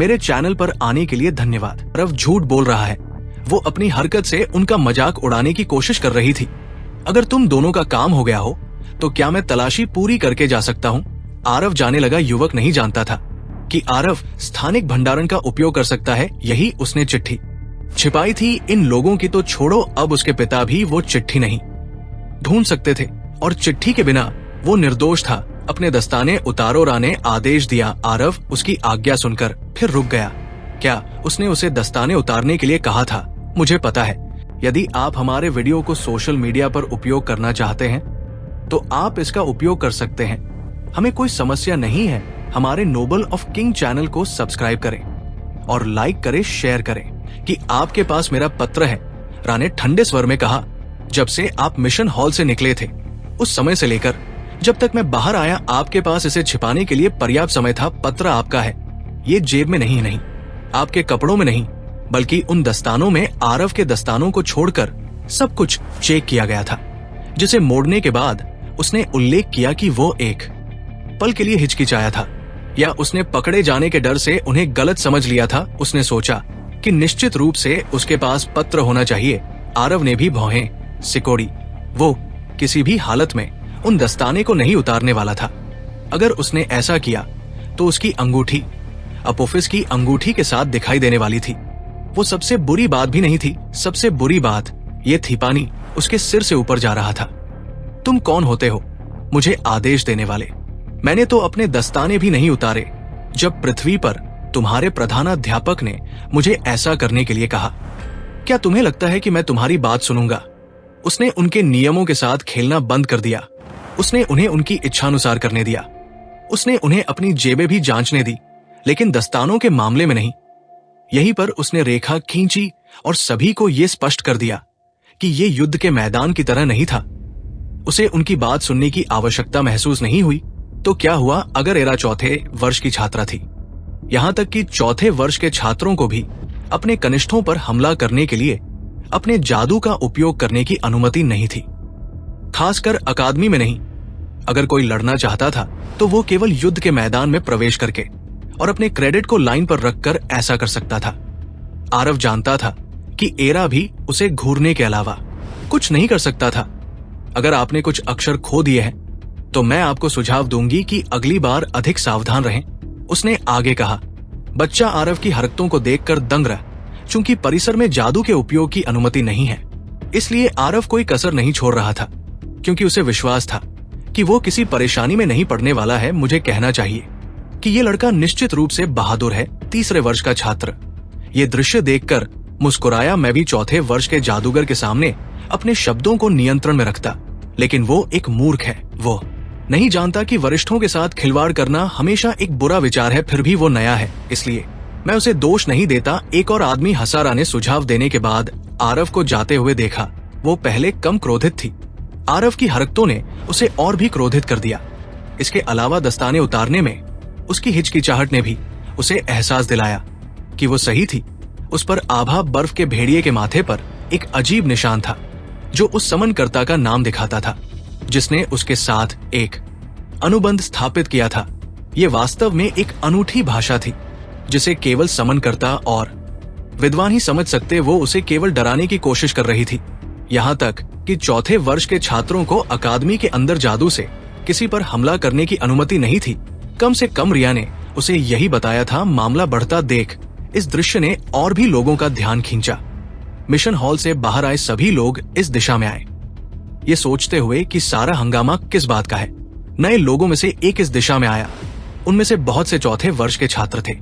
मेरे चैनल पर आने के लिए धन्यवाद। आरव झूठ बोल रहा है। वो अपनी हरकत से उनका मजाक उड़ाने की कोशिश कर रही थी। अगर तुम दोनों का काम हो गया हो तो क्या मैं तलाशी पूरी करके जा सकता हूँ? आरव जाने लगा। युवक नहीं जानता था कि आरव स्थानिक भंडारण का उपयोग कर सकता है। यही उसने चिट्ठी छिपाई थी। इन लोगों की तो छोड़ो, अब उसके पिता भी वो चिट्ठी नहीं ढूंढ सकते थे और चिट्ठी के बिना वो निर्दोष था। अपने दस्ताने उतारो ने आदेश दिया। आरव उसकी आज्ञा सुनकर फिर रुक गया। क्या उसने उसे दस्ताने उतारने के लिए कहा था? मुझे पता है। यदि आप हमारे वीडियो को सोशल मीडिया पर उपयोग करना चाहते हैं तो आप इसका उपयोग कर सकते हैं। हमें कोई समस्या नहीं है। हमारे नोबल ऑफ किंग चैनल को सब्सक्राइब करें और लाइक करें, शेयर करें कि आपके पास मेरा पत्र है। रा ने ठंडे स्वर में कहा। जब से आप मिशन हॉल से निकले थे उस समय से लेकर जब तक मैं बाहर आया आपके पास इसे छिपाने के लिए पर्याप्त समय था। पत्र आपका है। ये जेब में नहीं, आपके कपड़ों में नहीं, बल्कि उन दस्तानों में आरव के दस्तानों को छोड़कर सब कुछ चेक किया गया था, जिसे मोड़ने के बाद उसने उल्लेख किया कि वो एक पल के लिए हिचकिचाया था या उसने पकड़े जाने के डर से उन्हें गलत समझ लिया था। उसने सोचा कि निश्चित रूप से उसके पास पत्र होना चाहिए। आरव ने भी भौहें सिकोड़ी। वो किसी भी हालत में उन दस्ताने को नहीं उतारने वाला था। अगर उसने ऐसा किया तो उसकी अंगूठी अपोफिस की अंगूठी के साथ दिखाई देने वाली थी। वो सबसे बुरी बात भी नहीं थी। सबसे बुरी बात ये थी पानी उसके सिर से ऊपर जा रहा था। तुम कौन होते हो मुझे आदेश देने वाले? मैंने तो अपने दस्ताने भी नहीं उतारे जब पृथ्वी पर तुम्हारे प्रधानाध्यापक ने मुझे ऐसा करने के लिए कहा। क्या तुम्हें लगता है कि मैं तुम्हारी बात सुनूंगा? उसने उनके नियमों के साथ खेलना बंद कर दिया। उसने उन्हें उनकी इच्छानुसार करने दिया। उसने उन्हें अपनी जेबें भी जांचने दी, लेकिन दस्तानों के मामले में नहीं। यहीं पर उसने रेखा खींची और सभी को यह स्पष्ट कर दिया कि ये युद्ध के मैदान की तरह नहीं था। उसे उनकी बात सुनने की आवश्यकता महसूस नहीं हुई। तो क्या हुआ अगर एरा चौथे वर्ष की छात्रा थी? यहां तक कि चौथे वर्ष के छात्रों को भी अपने कनिष्ठों पर हमला करने के लिए अपने जादू का उपयोग करने की अनुमति नहीं थी, खासकर अकादमी में नहीं। अगर कोई लड़ना चाहता था तो वो केवल युद्ध के मैदान में प्रवेश करके और अपने क्रेडिट को लाइन पर रखकर ऐसा कर सकता था। आरव जानता था कि एरा भी उसे घूरने के अलावा कुछ नहीं कर सकता था। अगर आपने कुछ अक्षर खो दिए हैं तो मैं आपको सुझाव दूंगी कि अगली बार अधिक सावधान रहें। उसने आगे कहा। बच्चा आरव की हरकतों को देखकर दंग रहा। चूंकि परिसर में जादू के उपयोग की अनुमति नहीं है, इसलिए आरव कोई कसर नहीं छोड़ रहा था, क्योंकि उसे विश्वास था कि वो किसी परेशानी में नहीं पड़ने वाला है। मुझे कहना चाहिए कि ये लड़का निश्चित रूप से बहादुर है। तीसरे वर्ष का छात्र ये दृश्य देखकर मुस्कुराया। मैं भी चौथे वर्ष के जादूगर के सामने अपने शब्दों को नियंत्रण में रखता, लेकिन वो एक मूर्ख है। वो नहीं जानता कि वरिष्ठों के साथ खिलवाड़ करना हमेशा एक बुरा विचार है। फिर भी वो नया है, इसलिए मैं उसे दोष नहीं देता। एक और आदमी हसारा ने सुझाव देने के बाद आरव को जाते हुए देखा। वो पहले कम क्रोधित थी। आरव की हरकतों ने उसे और भी क्रोधित कर दिया। इसके अलावा दस्ताने उतारने में उसकी हिचकिचाहट ने भी उसे एहसास दिलाया कि वो सही थी। उस पर आभा बर्फ के भेड़िए के माथे पर एक अजीब निशान था, जो उस समनकर्ता का नाम दिखाता था, जिसने उसके साथ एक अनुबंध स्थापित किया था। ये वास्तव में एक अनूठी भाषा थी, जिसे केवल समनकर्ता और विद्वान ही समझ सकते। वो उसे केवल डराने की कोशिश कर रही थी, यहाँ तक कि चौथे वर्ष के छात्रों को अकादमी के अंदर जादू से किसी पर हमला करने की अनुमति नहीं थी। कम से कम रिया ने उसे यही बताया था। मामला बढ़ता देख इस दृश्य ने और भी लोगों का ध्यान खींचा। मिशन हॉल से बाहर आए सभी लोग इस दिशा में आए, ये सोचते हुए कि सारा हंगामा किस बात का है। नए लोगों में से एक इस दिशा में आया। उनमें से बहुत से चौथे वर्ष के छात्र थे।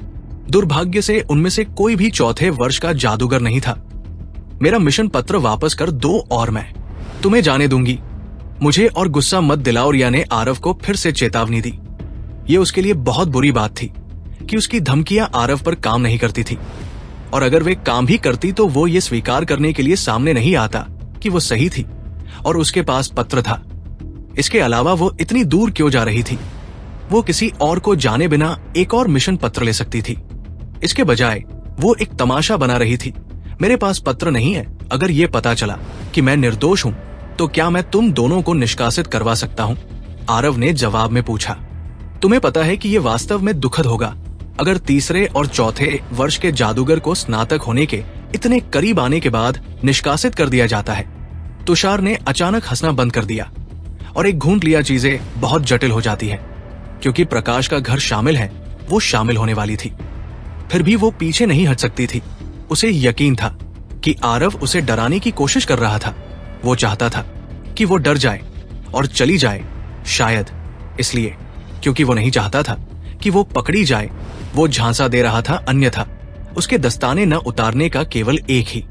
दुर्भाग्य से उनमें से कोई भी चौथे वर्ष का जादूगर नहीं था। मेरा मिशन पत्र वापस कर दो और मैं तुम्हें जाने दूंगी। मुझे और गुस्सा मत दिलाओ। रिया ने आरव को फिर से चेतावनी दी। ये उसके लिए बहुत बुरी बात थी कि उसकी धमकियां आरव पर काम नहीं करती थी, और अगर वे काम भी करती तो वो ये स्वीकार करने के लिए सामने नहीं आता कि वो सही थी और उसके पास पत्र था। इसके अलावा वो इतनी दूर क्यों जा रही थी? वो किसी और को जाने बिना एक और मिशन पत्र ले सकती थी। इसके बजाय वो एक तमाशा बना रही थी। मेरे पास पत्र नहीं है। अगर ये पता चला कि मैं निर्दोष हूं तो क्या मैं तुम दोनों को निष्कासित करवा सकता हूं? आरव ने जवाब में पूछा। तुम्हें पता है कि ये वास्तव में दुखद होगा, अगर तीसरे और चौथे वर्ष के जादूगर को स्नातक होने के इतने करीब आने के बाद निष्कासित कर दिया जाता है। तुषार ने अचानक हंसना बंद कर दिया और एक घूंट लिया चीजें बहुत जटिल हो जाती हैं, क्योंकि प्रकाश का घर शामिल है, वो शामिल होने वाली थी। फिर भी वो पीछे नहीं हट सकती थी। उसे यकीन था कि आरव उसे डराने की कोशिश कर रहा था। वो चाहता था कि वो डर जाए और चली जाए, शायद इसलिए क्योंकि वो नहीं चाहता था कि वो पकड़ी जाए। वो झांसा दे रहा था, अन्यथा उसके दस्ताने न उतारने का केवल एक ही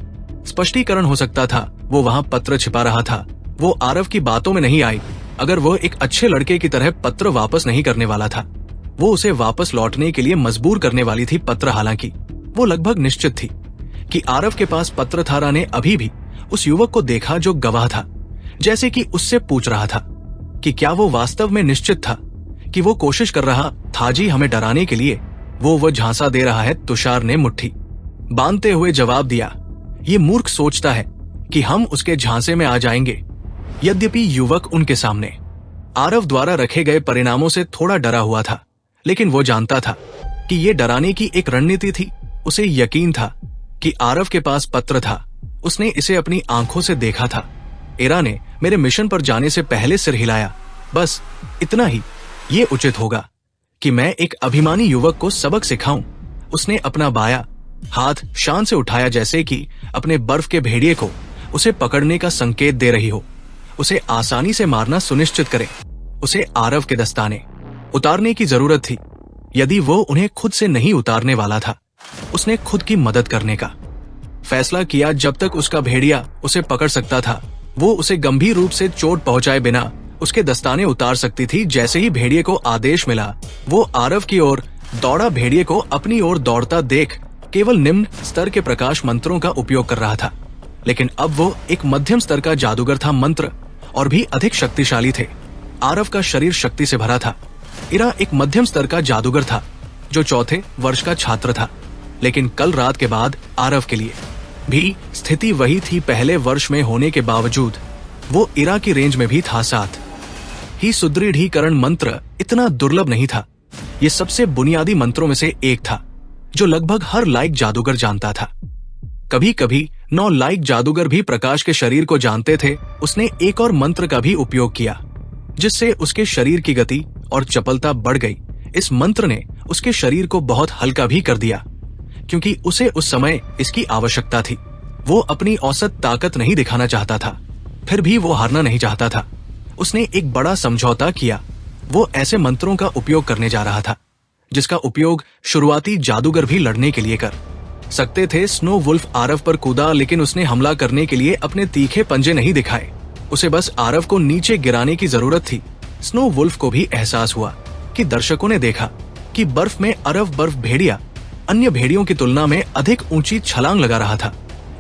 स्पष्टीकरण हो सकता था। वो वहां पत्र छिपा रहा था। वो आरव की बातों में नहीं आई। अगर वो एक अच्छे लड़के की तरह पत्र वापस नहीं करने वाला था, वो उसे वापस लौटने के लिए मजबूर करने वाली थी। पत्र, हालांकि वो लगभग निश्चित थी कि आरव के पास पत्र था। रा ने अभी भी उस युवक को देखा जो गवाह था, जैसे कि उससे पूछ रहा था कि क्या वो वास्तव में निश्चित था कि वो कोशिश कर रहा था जी हमें डराने के लिए। वो झांसा दे रहा है। तुषार ने मुट्ठी बांधते हुए जवाब दिया, ये मूर्ख सोचता है कि हम उसके झांसे में आ जाएंगे। यद्यपि युवक उनके सामने आरव द्वारा रखे गए परिणामों से थोड़ा डरा हुआ था, लेकिन वो जानता था कि ये डराने की एक रणनीति थी। उसे यकीन था कि आरव के पास पत्र था। उसने इसे अपनी आंखों से देखा था। इरा ने मेरे मिशन पर जाने से पहले सिर हिलाया। बस इतना ही, ये उचित होगा कि मैं एक अभिमानी युवक को सबक सिखाऊं। उसने अपना बायां हाथ शान से उठाया, जैसे कि अपने बर्फ के भेड़िए को उसे पकड़ने का संकेत दे रही हो। उसे आसानी से मारना सुनिश्चित करे। उसे आरव के दस्ताने उतारने की जरूरत थी। यदि वो उन्हें खुद से नहीं उतारने वाला था, उसने खुद की मदद करने का फैसला किया। जब तक उसका भेड़िया उसे पकड़ सकता था, वो उसे गंभीर रूप से चोट पहुंचाए बिना उसके दस्ताने उतार सकती थी। जैसे ही भेड़िए को आदेश मिला, वो आरव की ओर दौड़ा। भेड़िए को अपनी ओर दौड़ता देख केवल निम्न स्तर के प्रकाश मंत्रों का उपयोग कर रहा था, लेकिन अब वो एक मध्यम स्तर का जादूगर था। मंत्र और भी अधिक शक्तिशाली थे। आरव का शरीर शक्ति से भरा था। इरा एक मध्यम स्तर का जादूगर था जो चौथे वर्ष का छात्र था, लेकिन कल रात के बाद आरव के लिए भी स्थिति वही थी। पहले वर्ष में होने के बावजूद वो इरा की रेंज में भी था। साथ ही सुदृढ़ीकरण मंत्र इतना दुर्लभ नहीं था। ये सबसे बुनियादी मंत्रों में से एक था जो लगभग हर लायक जादूगर जानता था। कभी कभी 9 लायक जादूगर भी प्रकाश के शरीर को जानते थे। उसने एक और मंत्र का भी उपयोग किया, जिससे उसके शरीर की गति और चपलता बढ़ गई। इस मंत्र ने उसके शरीर को बहुत हल्का भी कर दिया, क्योंकि उसे उस समय इसकी आवश्यकता थी। वो अपनी औसत ताकत नहीं दिखाना चाहता था, फिर भी वो हारना नहीं चाहता था। उसने एक बड़ा समझौता किया। वो ऐसे मंत्रों का उपयोग करने जा रहा था जिसका उपयोग शुरुआती जादूगर भी लड़ने के लिए कर सकते थे। स्नो वुल्फ आरव पर कूदा, लेकिन उसने हमला करने के लिए अपने तीखे पंजे नहीं दिखाए। उसे बस आरव को नीचे गिराने की जरूरत थी। स्नो वुल्फ को भी एहसास हुआ कि दर्शकों ने देखा कि बर्फ में अरव बर्फ भेड़िया अन्य भेड़ियों की तुलना में अधिक ऊंची छलांग लगा रहा था।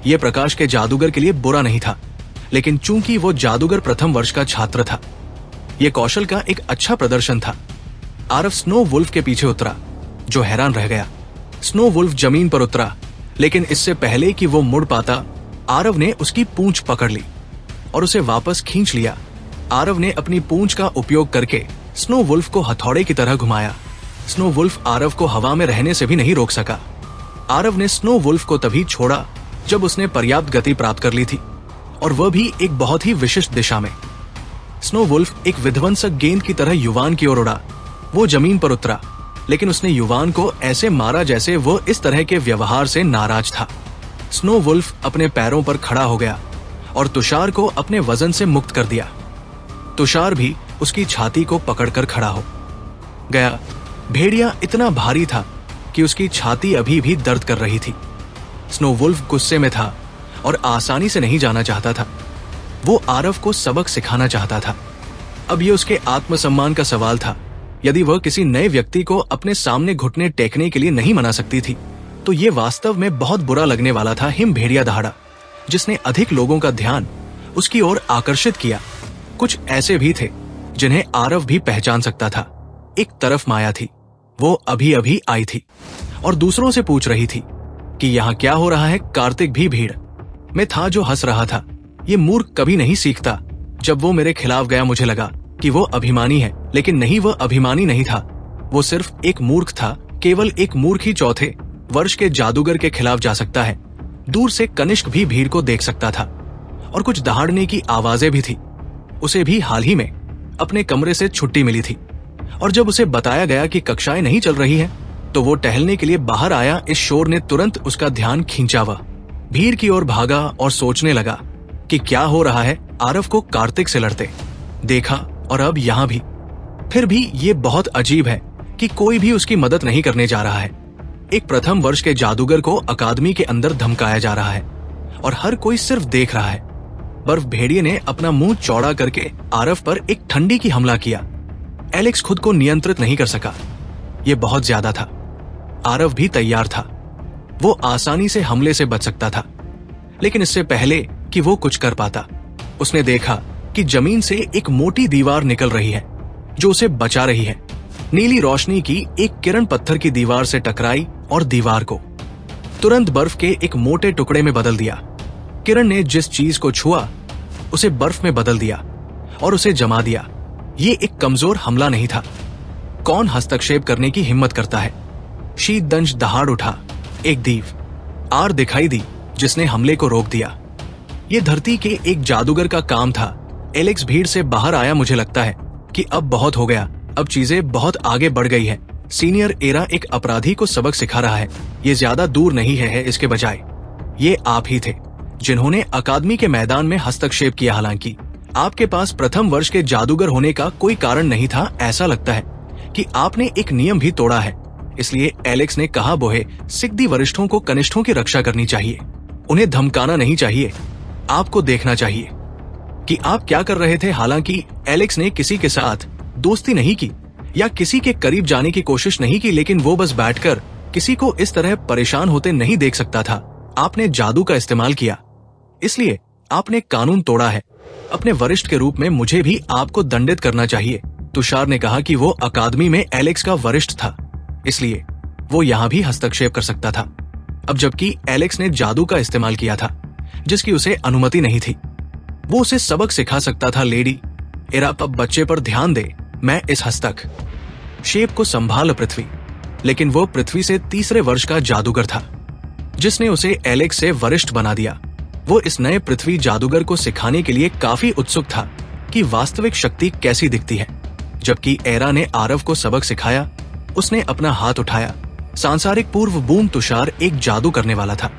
यह प्रकाश के जादूगर के लिए बुरा नहीं था, लेकिन चूंकि वो जादूगर प्रथम वर्ष का छात्र था, यह कौशल का एक अच्छा प्रदर्शन था। आरव स्नो वुल्फ के पीछे उतरा, जो हैरान रह गया। स्नो वुल्फ जमीन पर उतरा, लेकिन इससे पहले कि वो मुड़ पाता, आरव ने उसकी पूंछ पकड़ ली और उसे वापस खींच लिया। आरव ने अपनी पूंछ का उपयोग करके स्नो वुल्फ को हथौड़े की तरह घुमाया। स्नो वुल्फ आरव को हवा में रहने से भी नहीं रोक सका। आरव ने स्नो वुल्फ को तभी छोड़ा जब उसने पर्याप्त गति प्राप्त कर ली थी, और वह भी एक बहुत ही विशिष्ट दिशा में। स्नो वुल्फ एक विध्वंसक गेंद की तरह युवान की ओर उड़ा। वो जमीन पर उतरा, लेकिन उसने युवान को ऐसे मारा जैसे वो इस तरह के व्यवहार से नाराज था। स्नो वुल्फ अपने पैरों पर खड़ा हो गया और तुषार को अपने वजन से मुक्त कर दिया। तुषार भी उसकी छाती को पकड़कर खड़ा हो गया। भेड़िया इतना भारी था कि उसकी छाती अभी भी दर्द कर रही थी। स्नो वुल्फ गुस्से में था और आसानी से नहीं जाना चाहता था। वो आरव को सबक सिखाना चाहता था। अब ये उसके आत्मसम्मान का सवाल था। यदि वह किसी नए व्यक्ति को अपने सामने घुटने टेकने के लिए नहीं मना सकती थी, तो ये वास्तव में बहुत बुरा लगने वाला था। हिम भेड़िया दहाड़ा, जिसने अधिक लोगों का ध्यान उसकी ओर आकर्षित किया। कुछ ऐसे भी थे जिन्हें आरव भी पहचान सकता था। एक तरफ माया थी, वो अभी अभी आई थी और दूसरों से पूछ रही थी कि यहाँ क्या हो रहा है। कार्तिक भी भीड़ में था जो हंस रहा था। ये मूर्ख कभी नहीं सीखता। जब वो मेरे खिलाफ गया, मुझे लगा कि वो अभिमानी है, लेकिन नहीं, वह अभिमानी नहीं था। वो सिर्फ एक मूर्ख था केवल एक मूर्ख ही चौथे वर्ष के जादूगर के खिलाफ जा सकता है। दूर से कनिष्क भी भीड़ को देख सकता था और कुछ दहाड़ने की आवाजें भी थी। उसे भी हाल ही में अपने कमरे से छुट्टी मिली थी और जब उसे बताया गया कि कक्षाएं नहीं चल रही हैं, तो वो टहलने के लिए बाहर आया। इस शोर ने तुरंत उसका ध्यान खींचा। वह भीड़ की ओर भागा और सोचने लगा कि क्या हो रहा है। आरव को कार्तिक से लड़ते देखा और अब यहाँ भी। फिर भी ये बहुत अजीब है कि कोई भी उसकी मदद नहीं करने जा रहा है। एक प्रथम वर्ष के जादूगर को अकादमी के अंदर धमकाया जा रहा है और हर कोई सिर्फ देख रहा है। बर्फ भेड़िए ने अपना मुंह चौड़ा करके आरव पर एक ठंडी की हमला किया। एलेक्स खुद को नियंत्रित नहीं कर सका। ये बहुत ज्यादा था। आरव भी तैयार था। वो आसानी से हमले से बच सकता था, लेकिन इससे पहले कि वो कुछ कर पाता, उसने देखा कि जमीन से एक मोटी दीवार निकल रही है जो उसे बचा रही है। नीली रोशनी की एक किरण पत्थर की दीवार से टकराई और दीवार को तुरंत बर्फ के एक मोटे टुकड़े में बदल दिया। किरण ने जिस चीज को छुआ उसे बर्फ में बदल दिया और उसे जमा दिया। ये एक कमजोर हमला नहीं था। कौन हस्तक्षेप करने की हिम्मत करता है? शीतदंश दहाड़ उठा। एक दीव आर दिखाई दी जिसने हमले को रोक दिया। ये धरती के एक जादूगर का काम था। एलेक्स भीड़ से बाहर आया। मुझे लगता है कि अब बहुत हो गया। अब चीजें बहुत आगे बढ़ गई है। सीनियर एरा एक अपराधी को सबक सिखा रहा है। ये ज्यादा दूर नहीं है। इसके बजाय ये आप ही थे जिन्होंने अकादमी के मैदान में हस्तक्षेप किया। हालांकि आपके पास प्रथम वर्ष के जादूगर होने का कोई कारण नहीं था। ऐसा लगता है कि आपने एक नियम भी तोड़ा है। इसलिए एलेक्स ने कहा, बोहे सिद्धि वरिष्ठों को कनिष्ठों की रक्षा करनी चाहिए। उन्हें धमकाना नहीं चाहिए। आपको देखना चाहिए कि आप क्या कर रहे थे। हालांकि एलेक्स ने किसी के साथ दोस्ती नहीं की या किसी के करीब जाने की कोशिश नहीं की, लेकिन वो बस बैठकर किसी को इस तरह परेशान होते नहीं देख सकता था। आपने जादू का इस्तेमाल किया, इसलिए आपने कानून तोड़ा है। अपने वरिष्ठ के रूप में मुझे भी आपको दंडित करना चाहिए। तुषार ने कहा कि वो अकादमी में एलेक्स का वरिष्ठ था, इसलिए वो यहाँ भी हस्तक्षेप कर सकता था। अब जबकि एलेक्स ने जादू का इस्तेमाल किया था जिसकी उसे अनुमति नहीं थी, वो उसे सबक सिखा सकता था। लेडी एरा, अब बच्चे पर ध्यान दे। मैं इस हस्तक शेप को संभाल पृथ्वी। लेकिन वो पृथ्वी से तीसरे वर्ष का जादूगर था जिसने उसे एलेक्स से वरिष्ठ बना दिया। वो इस नए पृथ्वी जादूगर को सिखाने के लिए काफी उत्सुक था कि वास्तविक शक्ति कैसी दिखती है। जबकि एरा ने आरव को सबक सिखाया, उसने अपना हाथ उठाया। सांसारिक पूर्व बूम तुषार एक जादू करने वाला था,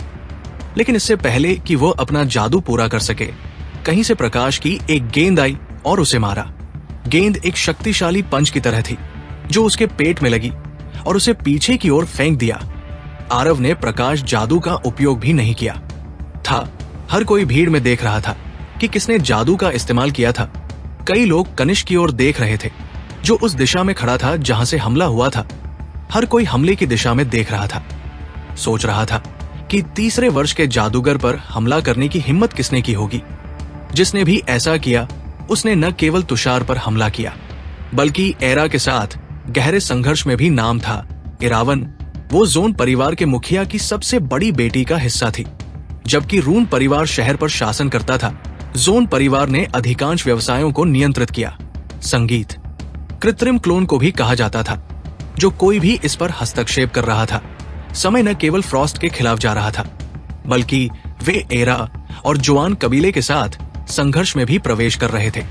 लेकिन इससे पहले कि वो अपना जादू पूरा कर सके, कहीं से प्रकाश की एक गेंद आई और उसे मारा। गेंद एक शक्तिशाली पंच की तरह थी जो उसके पेट में लगी और उसे पीछे की ओर फेंक दिया। आरव ने प्रकाश जादू का उपयोग भी नहीं किया था। हर कोई भीड़ में देख रहा था कि किसने जादू का इस्तेमाल किया था। कई लोग कनिष्क की ओर देख रहे थे जो उस दिशा में खड़ा था जहां से हमला हुआ था। हर कोई हमले की दिशा में देख रहा था, सोच रहा था कि तीसरे वर्ष के जादूगर पर हमला करने की हिम्मत किसने की होगी। जिसने भी ऐसा किया उसने न केवल तुषार पर हमला किया, बल्कि एरा के साथ गहरे संघर्ष में भी नाम था। इरावन वो जोन परिवार के मुखिया की सबसे बड़ी बेटी का हिस्सा थी। जबकि रून परिवार शहर पर शासन करता था, जोन परिवार ने अधिकांश व्यवसायों को नियंत्रित किया। संगीत कृत्रिम क्लोन को भी कहा जाता था। जो कोई भी इस पर हस्तक्षेप कर रहा था, समय न केवल फ्रॉस्ट के खिलाफ जा रहा था, बल्कि वे एरा और जुआन कबीले के साथ संघर्ष में भी प्रवेश कर रहे थे।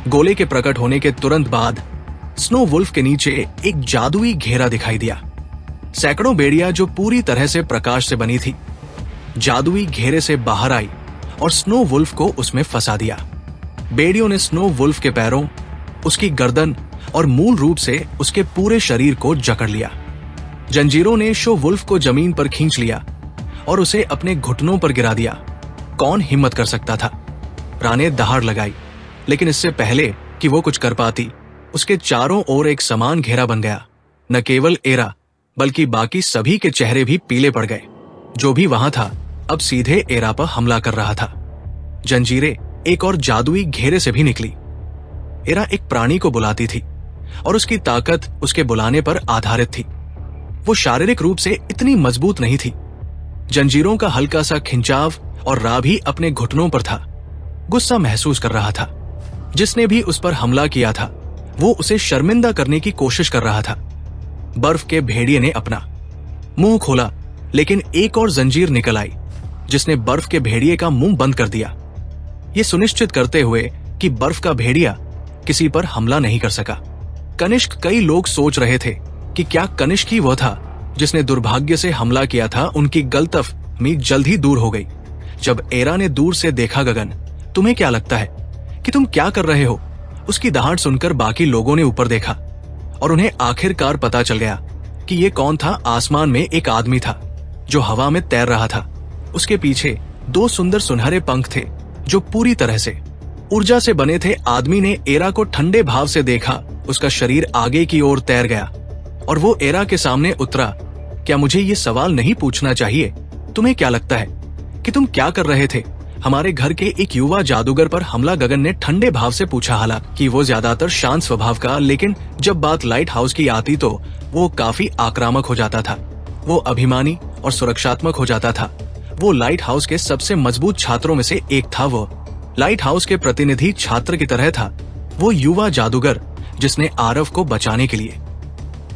गोले के प्रकट होने के तुरंत बाद स्नो वुल्फ के नीचे एक जादुई घेरा दिखाई दिया। सैकड़ों बेड़ियां जो पूरी तरह से प्रकाश से बनी थी, जादुई घेरे से बाहर आई और स्नो वुल्फ को उसमें फंसा दिया। बेड़ियों ने स्नो वुल्फ के पैरों, उसकी गर्दन और मूल रूप से उसके पूरे शरीर को जकड़ लिया। जंजीरों ने शो वुल्फ को जमीन पर खींच लिया और उसे अपने घुटनों पर गिरा दिया। कौन हिम्मत कर सकता था? राने दहाड़ लगाई, लेकिन इससे पहले कि वो कुछ कर पाती, उसके चारों ओर एक समान घेरा बन गया। न केवल एरा बल्कि बाकी सभी के चेहरे भी पीले पड़ गए। जो भी वहां था अब सीधे एरा पर हमला कर रहा था। जंजीरें एक और जादुई घेरे से भी निकली। एरा एक प्राणी को बुलाती थी और उसकी ताकत उसके बुलाने पर आधारित थी। वो शारीरिक रूप से इतनी मजबूत नहीं थी। जंजीरों का हल्का सा खिंचाव और राह भी अपने घुटनों पर था। गुस्सा महसूस कर रहा था। जिसने भी उस पर हमला किया था वो उसे शर्मिंदा करने की कोशिश कर रहा था। बर्फ के भेड़िए ने अपना मुंह खोला, लेकिन एक और जंजीर निकल आई जिसने बर्फ के भेड़िए का मुंह बंद कर दिया, ये सुनिश्चित करते हुए कि बर्फ का भेड़िया किसी पर हमला नहीं कर सका। कनिष्क, कई लोग सोच रहे थे कि क्या कनिष्क ही वह था जिसने दुर्भाग्य से हमला किया था। उनकी गलतफहमी जल्द ही दूर हो गई जब एरा ने दूर से देखा। गगन, तुम्हें क्या लगता है कि तुम क्या कर रहे हो? उसकी दहाड़ सुनकर बाकी लोगों ने ऊपर देखा और उन्हें आखिरकार पता चल गया कि ये कौन था। आसमान में एक आदमी था जो हवा में तैर रहा था। उसके पीछे 2 सुंदर सुनहरे पंख थे जो पूरी तरह से ऊर्जा से बने थे। आदमी ने एरा को ठंडे भाव से देखा। उसका शरीर आगे की ओर तैर गया और वो एरा के सामने उतरा। क्या मुझे ये सवाल नहीं पूछना चाहिए? तुम्हें क्या लगता है कि तुम क्या कर रहे थे? हमारे घर के एक युवा जादूगर पर हमला? गगन ने ठंडे भाव से पूछा। हालांकि वो ज्यादातर शांत स्वभाव का, लेकिन जब बात लाइट हाउस की आती तो वो काफी आक्रामक हो जाता था। वो अभिमानी और सुरक्षात्मक हो जाता था। वो लाइट हाउस के सबसे मजबूत छात्रों में से एक था। वो लाइट हाउस के प्रतिनिधि छात्र की तरह था। वो युवा जादूगर जिसने आरव को बचाने के लिए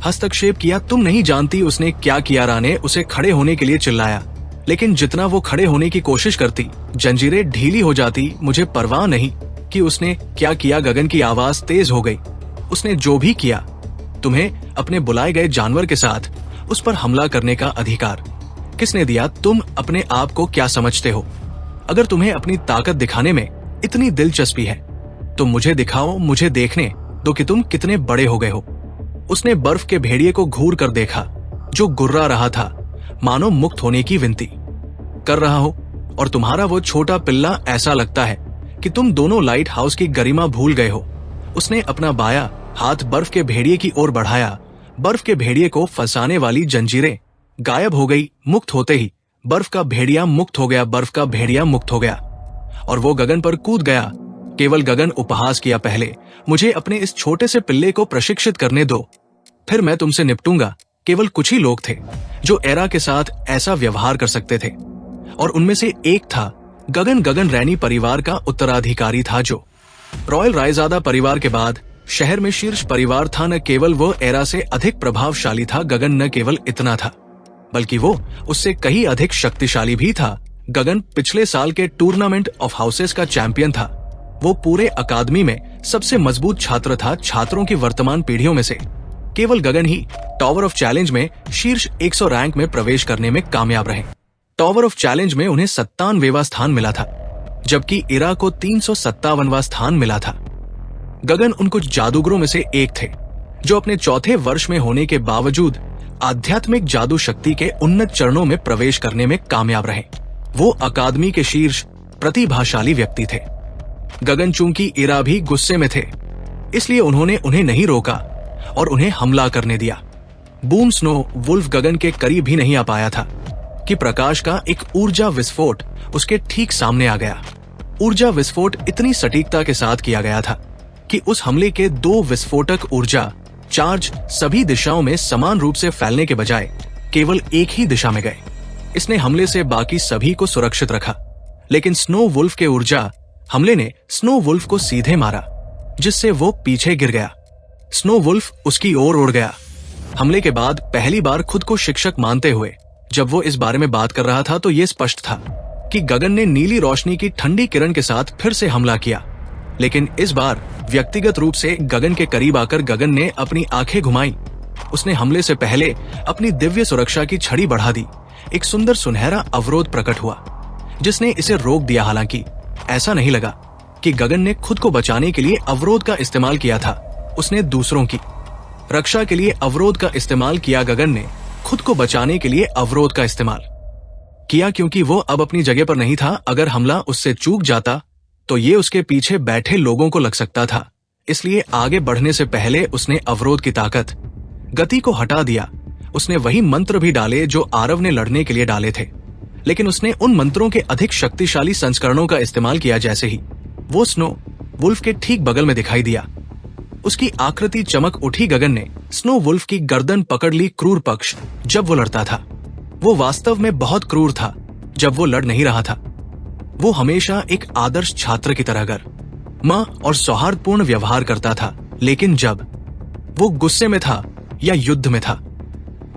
हस्तक्षेप किया। तुम नहीं जानती उसने क्या किया। रा ने उसे खड़े होने के लिए चिल्लाया, लेकिन जितना वो खड़े होने की कोशिश करती, जंजीरें ढीली हो जाती। मुझे परवाह नहीं कि उसने क्या किया। गगन की आवाज तेज हो गई। उसने जो भी किया, तुम्हें अपने बुलाए गए जानवर के साथ उस पर हमला करने का अधिकार किसने दिया? तुम अपने आप को क्या समझते हो? अगर तुम्हें अपनी ताकत दिखाने में इतनी दिलचस्पी है तो मुझे दिखाओ। मुझे देखने दो कि तुम कितने बड़े हो गए हो। उसने बर्फ के भेड़िए को घूर कर देखा जो गुर्रा रहा था, मानो मुक्त होने की विनती कर रहा हो। और तुम्हारा वो छोटा पिल्ला, ऐसा लगता है कि तुम दोनों लाइट हाउस की गरिमा भूल गए हो। उसने अपना बायां हाथ बर्फ के भेड़िए की ओर बढ़ाया। बर्फ के भेड़िए को फंसाने वाली जंजीरें गायब हो गई। मुक्त होते ही बर्फ का भेड़िया मुक्त हो गया। बर्फ का भेड़िया मुक्त हो गया और वो गगन पर कूद गया। केवल गगन उपहास किया। पहले मुझे अपने इस छोटे से पिल्ले को प्रशिक्षित करने दो, फिर मैं तुमसे निपटूंगा। केवल कुछ ही लोग थे जो एरा के साथ ऐसा व्यवहार कर सकते थे और उनमें से एक था गगन। गगन रैनी परिवार का उत्तराधिकारी था जो रॉयल रायजादा परिवार के बाद शहर में शीर्ष परिवार था। न केवल वो एरा से अधिक प्रभावशाली था, गगन न केवल इतना था बल्कि वो उससे कहीं अधिक शक्तिशाली भी था। गगन पिछले साल के टूर्नामेंट ऑफ हाउसेस का चैंपियन था। वो पूरे अकादमी में सबसे मजबूत छात्र था। छात्रों की वर्तमान पीढ़ियों में से केवल गगन ही टावर ऑफ चैलेंज में शीर्ष 100 रैंक में प्रवेश करने में कामयाब रहे। टावर ऑफ चैलेंज में उन्हें 97वां स्थान मिला था, जबकि इरा को 357वां स्थान मिला था। गगन उन कुछ जादूगरों में से एक थे जो अपने चौथे वर्ष में होने के बावजूद आध्यात्मिक जादू शक्ति के उन्नत चरणों में प्रवेश करने में कामयाब रहे। वो अकादमी के शीर्ष प्रतिभाशाली व्यक्ति थे। गगन चूंकि इरा भी गुस्से में थे, इसलिए उन्होंने उन्हें नहीं रोका और उन्हें हमला करने दिया। बूम स्नो वुल्फ गगन के करीब भी नहीं आ पाया था कि प्रकाश का एक ऊर्जा विस्फोट उसके ठीक सामने आ गया। ऊर्जा विस्फोट इतनी सटीकता के साथ किया गया था कि उस हमले के 2 विस्फोटक ऊर्जा चार्ज सभी दिशाओं में समान रूप से फैलने के बजाय केवल एक ही दिशा में गए। इसने हमले से बाकी सभी को सुरक्षित रखा, लेकिन स्नो वुल्फ के ऊर्जा हमले ने स्नो वुल्फ को सीधे मारा, जिससे वो पीछे गिर गया। स्नो वुल्फ उसकी ओर उड़ गया। हमले के बाद पहली बार खुद को शिक्षक मानते हुए जब वो इस बारे में बात कर रहा था तो ये स्पष्ट था कि गगन ने नीली रोशनी की ठंडी किरण के साथ फिर से हमला किया, लेकिन इस बार व्यक्तिगत रूप से गगन के करीब आकर गगन ने अपनी आंखें घुमाई। उसने हमले से पहले अपनी दिव्य सुरक्षा की छड़ी बढ़ा दी। एक सुंदर सुनहरा अवरोध प्रकट हुआ जिसने इसे रोक दिया। हालांकि ऐसा नहीं लगा कि गगन ने खुद को बचाने के लिए अवरोध का इस्तेमाल किया था, उसने दूसरों की रक्षा के लिए अवरोध का इस्तेमाल किया। गगन ने खुद को बचाने के लिए अवरोध का इस्तेमाल किया क्योंकि वो अब अपनी जगह पर नहीं था। अगर हमला उससे चूक जाता तो ये उसके पीछे बैठे लोगों को लग सकता था। इसलिए आगे बढ़ने से पहले उसने अवरोध की ताकत गति को हटा दिया। उसने वही मंत्र भी डाले जो आरव ने लड़ने के लिए डाले थे, लेकिन उसने उन मंत्रों के अधिक शक्तिशाली संस्करणों का इस्तेमाल किया। जैसे ही वो स्नो वुल्फ के ठीक बगल में दिखाई दिया, उसकी आकृति चमक उठी। गगन ने स्नो वुल्फ की गर्दन पकड़ ली। क्रूर पक्ष जब वो लड़ता था, वो वास्तव में बहुत क्रूर था। जब वो लड़ नहीं रहा था, वो हमेशा एक आदर्श छात्र की तरह मां और सौहार्दपूर्ण व्यवहार करता था। लेकिन जब वो गुस्से में था या युद्ध में था,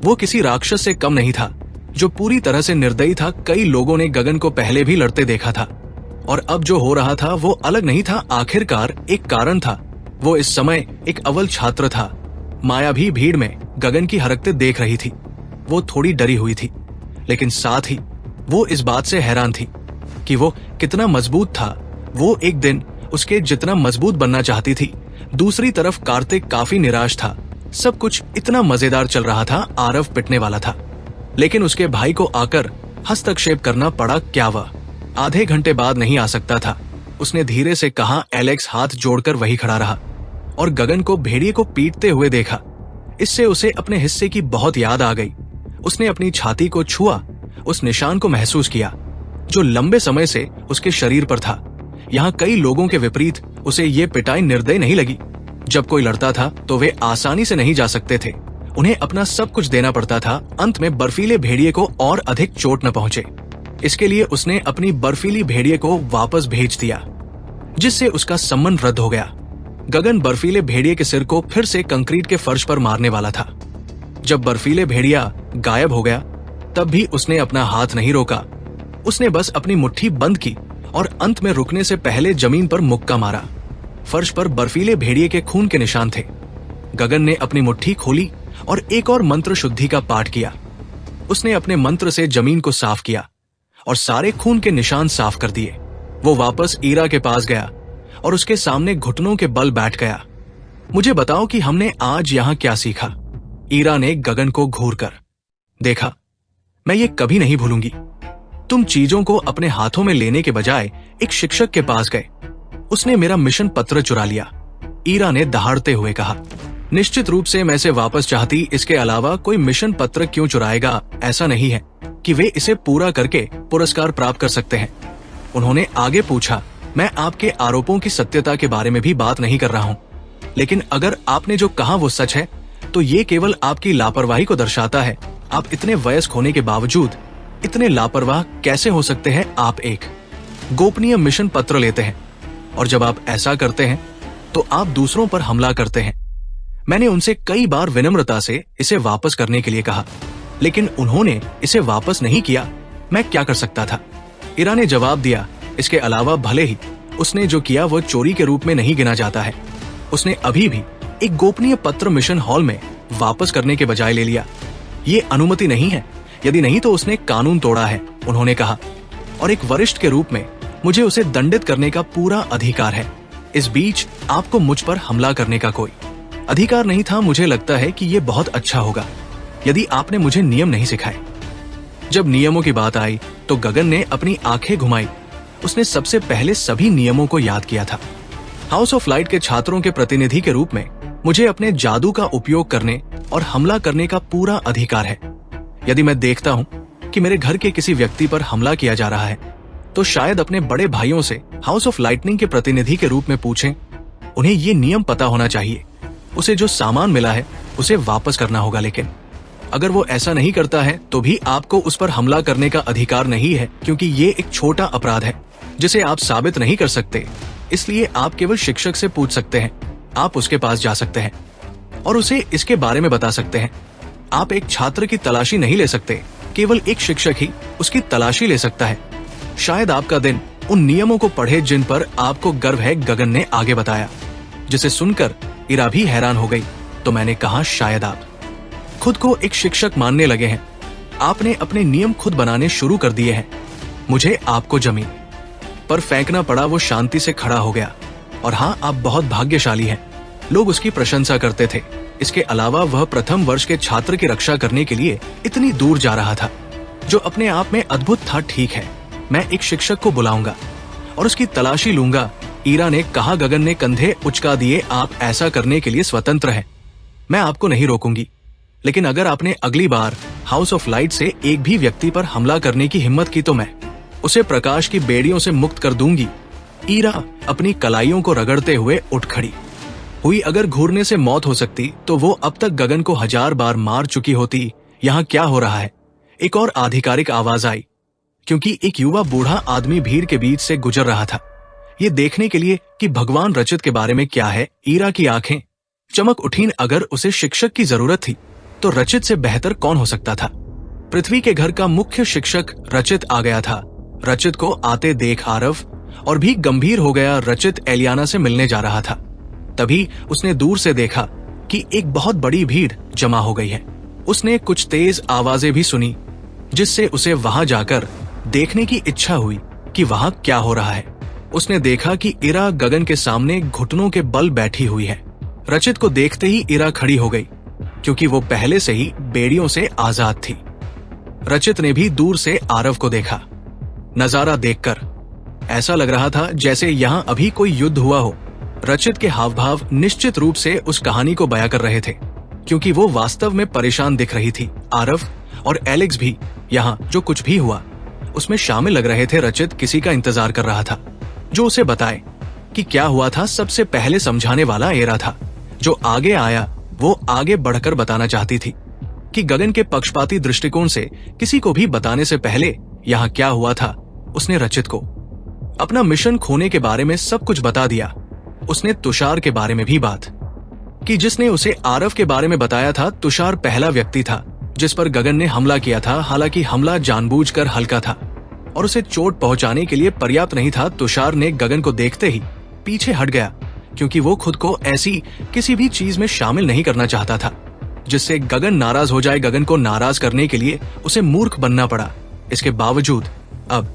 वो किसी राक्षस से कम नहीं था, जो पूरी तरह से निर्दयी था। कई लोगों ने गगन को पहले भी लड़ते देखा था, और अब जो हो रहा था वो अलग नहीं था। आखिरकार एक कारण था। वो इस समय एक अव्वल छात्र था। माया भी भीड़ में गगन की हरकतें देख रही थी। वो थोड़ी डरी हुई थी, लेकिन साथ ही वो इस बात से हैरान थी कि वो कितना मजबूत था। वो एक दिन उसके जितना मजबूत बनना चाहती थी। दूसरी तरफ कार्तिक काफी निराश था। सब कुछ इतना मजेदार चल रहा था, आरव पिटने वाला था, लेकिन उसके भाई को आकर हस्तक्षेप करना पड़ा। क्या वह आधे घंटे बाद नहीं आ सकता था? उसने धीरे से कहा। एलेक्स हाथ जोड़कर वही खड़ा रहा और गगन को भेड़िए को पीटते हुए देखा। इससे उसे अपने हिस्से की बहुत याद आ गई। उसने अपनी छाती को छुआ, उस निशान को महसूस किया जो लंबे समय से उसके शरीर पर था। यहाँ कई लोगों के विपरीत उसे ये पिटाई निर्दयी नहीं लगी। जब कोई लड़ता था तो वे आसानी से नहीं जा सकते थे, उन्हें अपना सब कुछ देना पड़ता था। अंत में बर्फीले भेड़िए को और अधिक चोट न पहुंचे, इसके लिए उसने अपनी बर्फीली भेड़िए को वापस भेज दिया, जिससे उसका सम्मान रद्द हो गया। गगन बर्फीले भेड़िए के सिर को फिर से कंक्रीट के फर्श पर मारने वाला था। जब बर्फीले भेड़िया गायब हो गया, तब भी उसने अपना हाथ नहीं रोका। उसने बस अपनी मुट्ठी बंद की और अंत में रुकने से पहले जमीन पर मुक्का मारा। फर्श पर बर्फीले भेड़िए के खून के निशान थे। गगन ने अपनी मुट्ठी खोली और एक और मंत्र शुद्धि का पाठ किया। उसने अपने मंत्र से जमीन को साफ किया और सारे खून के निशान साफ कर दिए। वो वापस ईरा के पास गया और उसके सामने घुटनों के बल बैठ गया। मुझे बताओ कि हमने आज यहाँ क्या सीखा? ईरा ने गगन को घूर कर देखा। मैं ये कभी नहीं भूलूंगी। तुम चीजों को अपने हाथों में लेने के बजाय एक शिक्षक के पास गए। उसने मेरा मिशन पत्र चुरा लिया, ईरा ने दहाड़ते हुए कहा। निश्चित रूप से मैं इसे वापस चाहती, इसके अलावा कोई मिशन पत्र क्यों चुराएगा? ऐसा नहीं है कि वे इसे पूरा करके पुरस्कार प्राप्त कर सकते हैं। उन्होंने आगे पूछा, मैं आपके आरोपों की सत्यता के बारे में भी बात नहीं कर रहा हूँ, लेकिन अगर आपने जो कहा वो सच है तो ये केवल आपकी लापरवाही को दर्शाता है। आप इतने वयस्क होने के बावजूद इतने लापरवाह कैसे हो सकते हैं? आप एक गोपनीय मिशन पत्र लेते हैं और जब आप ऐसा करते हैं तो आप दूसरों पर हमला करते हैं। मैंने उनसे कई बार विनम्रता से इसे वापस करने के लिए कहा, लेकिन उन्होंने इसे वापस नहीं किया। मैं क्या कर सकता था? ईरा ने जवाब दिया, इसके अलावा भले ही उसने जो किया वो चोरी के रूप में नहीं गिना जाता है। उसने अभी भी एक गोपनीय पत्र मिशन हॉल में वापस करने के बजाय ले लिया। ये अनुमति नहीं है, यदि नहीं तो उसने कानून तोड़ा है, उन्होंने कहा, और एक वरिष्ठ के रूप में मुझे उसे दंडित करने का पूरा अधिकार है। इस बीच आपको मुझ पर हमला करने का कोई अधिकार नहीं था। मुझे लगता है कि ये बहुत अच्छा होगा यदि आपने मुझे नियम नहीं सिखाए। जब नियमों की बात आई तो गगन ने अपनी आंखें घुमाई। उसने सबसे पहले सभी नियमों को याद किया था। हाउस ऑफ लाइट के छात्रों के प्रतिनिधि के रूप में मुझे अपने जादू का उपयोग करने और हमला करने का पूरा अधिकार है। यदि मैं देखता हूँ कि मेरे घर के किसी व्यक्ति पर हमला किया जा रहा है तो शायद अपने बड़े भाइयों से हाउस ऑफ लाइटनिंग के प्रतिनिधि के रूप में पूछें। उन्हें ये नियम पता होना चाहिए। उसे जो सामान मिला है उसे वापस करना होगा, लेकिन अगर वो ऐसा नहीं करता है तो भी आपको उस पर हमला करने का अधिकार नहीं है, क्योंकि ये एक छोटा अपराध है जिसे आप साबित नहीं कर सकते। इसलिए आप केवल शिक्षक से पूछ सकते हैं। आप उसके पास जा सकते हैं और उसे इसके बारे में बता सकते हैं। आप एक छात्र की तलाशी नहीं ले सकते, केवल एक शिक्षक ही उसकी तलाशी ले सकता है। शायद आपका दिन उन नियमों को पढ़े जिन पर आपको गर्व है, गगन ने आगे बताया, जिसे सुनकर ईरा भी हैरान हो गई। तो मैंने कहा, शायद आप खुद को एक शिक्षक मानने लगे हैं। आपने अपने नियम खुद बनाने शुरू कर दिए हैं। मुझे आपको जमीन पर फेंकना पड़ा। वो शांति से खड़ा हो गया। और हाँ, आप बहुत भाग्यशाली हैं। लोग उसकी प्रशंसा करते थे। इसके अलावा वह प्रथम वर्ष के छात्र की रक्षा करने के लिए इतनी दूर जा रहा था, जो अपने आप में अद्भुत था। ठीक है, मैं एक शिक्षक को बुलाऊंगा और उसकी तलाशी लूंगा, ईरा ने कहा। गगन ने कंधे उचका दिए। आप ऐसा करने के लिए स्वतंत्र हैं, मैं आपको नहीं रोकूंगी। लेकिन अगर आपने अगली बार हाउस ऑफ लाइट से एक भी व्यक्ति पर हमला करने की हिम्मत की तो मैं उसे प्रकाश की बेड़ियों से मुक्त कर दूंगी। ईरा अपनी कलाइयों को रगड़ते हुए उठ खड़ी हुई। अगर घूरने से मौत हो सकती तो वो अब तक गगन को 1000 बार मार चुकी होती। यहाँ क्या हो रहा है? एक और आधिकारिक आवाज आई, क्योंकि एक युवा बूढ़ा आदमी भीड़ के बीच से गुजर रहा था, ये देखने के लिए कि भगवान रचित के बारे में क्या है। ईरा की आंखें चमक उठीं। अगर उसे शिक्षक की जरूरत थी तो रचित से बेहतर कौन हो सकता था। पृथ्वी के घर का मुख्य शिक्षक रचित आ गया था। रचित को आते देख आरव और भी गंभीर हो गया। रचित एलियाना से मिलने जा रहा था, तभी उसने दूर से देखा कि एक बहुत बड़ी भीड़ जमा हो गई है। उसने कुछ तेज आवाजें भी सुनी, जिससे उसे वहां जाकर देखने की इच्छा हुई कि वहां क्या हो रहा है। उसने देखा कि इरा गगन के सामने घुटनों के बल बैठी हुई है। रचित को देखते ही इरा खड़ी हो गई, क्योंकि वो पहले से ही बेड़ियों से आजाद थी। रचित ने भी दूर से आरव को देखा। नजारा देखकर ऐसा लग रहा था जैसे यहां अभी कोई युद्ध हुआ हो। रचित के हाव भाव निश्चित रूप से उस कहानी को बयां कर रहे थे, क्योंकि वो वास्तव में परेशान दिख रही थी। आरव और एलेक्स भी यहाँ जो कुछ भी हुआ उसमें शामिल लग रहे थे। रचित किसी का इंतजार कर रहा था जो उसे बताए कि क्या हुआ था। सबसे पहले समझाने वाला एरा था। जो आगे आया वो आगे बढ़कर बताना चाहती थी कि गगन के पक्षपाती दृष्टिकोण से किसी को भी बताने से पहले यहाँ क्या हुआ था। उसने रचित को अपना मिशन खोने के बारे में सब कुछ बता दिया। उसने तुषार के बारे में भी बात कि जिसने उसे आरव के बारे में बताया था। तुषार पहला व्यक्ति था जिस पर गगन ने हमला किया था। हालांकि हमला जानबूझकर हल्का था और उसे चोट पहुंचाने के लिए पर्याप्त नहीं था। तुषार ने गगन को देखते ही पीछे हट गया, क्योंकि वो खुद को ऐसी किसी भी चीज में शामिल नहीं करना चाहता था जिससे गगन नाराज हो जाए। गगन को नाराज करने के लिए उसे मूर्ख बनना पड़ा। इसके बावजूद अब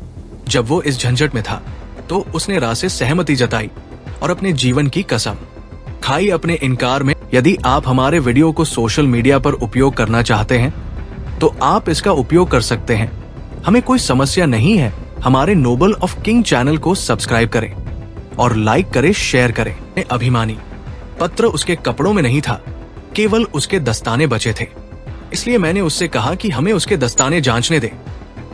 जब वो इस झंझट में था तो उसने राज से सहमति जताई और अपने जीवन की कसम खाई अपने इनकार में। यदि आप हमारे वीडियो को सोशल मीडिया पर उपयोग करना चाहते हैं तो आप इसका उपयोग कर सकते हैं, हमें कोई समस्या नहीं है। हमारे नोबल ऑफ किंग चैनल को सब्सक्राइब करें और लाइक करें, शेयर करें। अभिमानी पत्र उसके कपड़ों में नहीं था, केवल उसके दस्ताने बचे थे। इसलिए मैंने उससे कहा कि हमें उसके दस्ताने जांचने दे।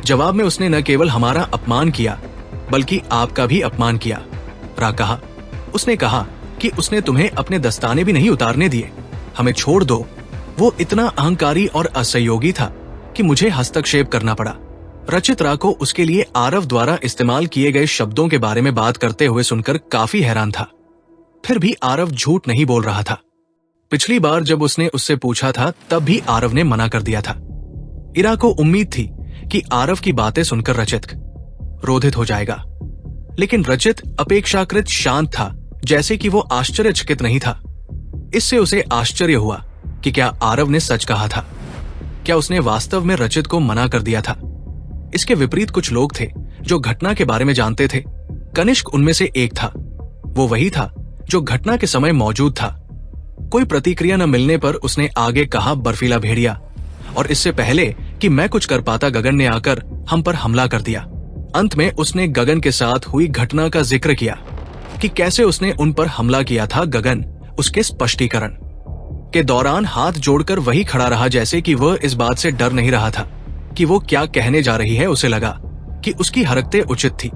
जवाब में उसने न केवल हमारा अपमान किया बल्कि आपका भी अपमान किया। रा कहा, उसने कहा कि उसने तुम्हें अपने दस्ताने भी नहीं उतारने दिए, हमें छोड़ दो। वो इतना अहंकारी और असहयोगी था कि मुझे हस्तक्षेप करना पड़ा। रचित रा को उसके लिए आरव द्वारा इस्तेमाल किए गए शब्दों के बारे में बात करते हुए सुनकर काफी हैरान था। फिर भी आरव झूठ नहीं बोल रहा था। पिछली बार जब उसने उससे पूछा था तब भी आरव ने मना कर दिया था। इरा को उम्मीद थी कि आरव की बातें सुनकर रचित क्रोधित हो जाएगा, लेकिन रचित अपेक्षाकृत शांत था, जैसे कि वो आश्चर्यचकित नहीं था। इससे उसे आश्चर्य हुआ कि क्या आरव ने सच कहा था। क्या उसने वास्तव में रचित को मना कर दिया था। इसके विपरीत कुछ लोग थे जो घटना के बारे में जानते थे। कनिष्क उनमें से एक था। वो वही था जो घटना के समय मौजूद था। कोई प्रतिक्रिया न मिलने पर उसने आगे कहा, बर्फीला भेड़िया, और इससे पहले कि मैं कुछ कर पाता गगन ने आकर हम पर हमला कर दिया। अंत में उसने गगन के साथ हुई घटना का जिक्र किया कि कैसे उसने उन पर हमला किया था। गगन उसके स्पष्टीकरण के दौरान हाथ जोड़कर वही खड़ा रहा, जैसे कि वह इस बात से डर नहीं रहा था कि वो क्या कहने जा रही है। उसे लगा कि उसकी हरकतें उचित थी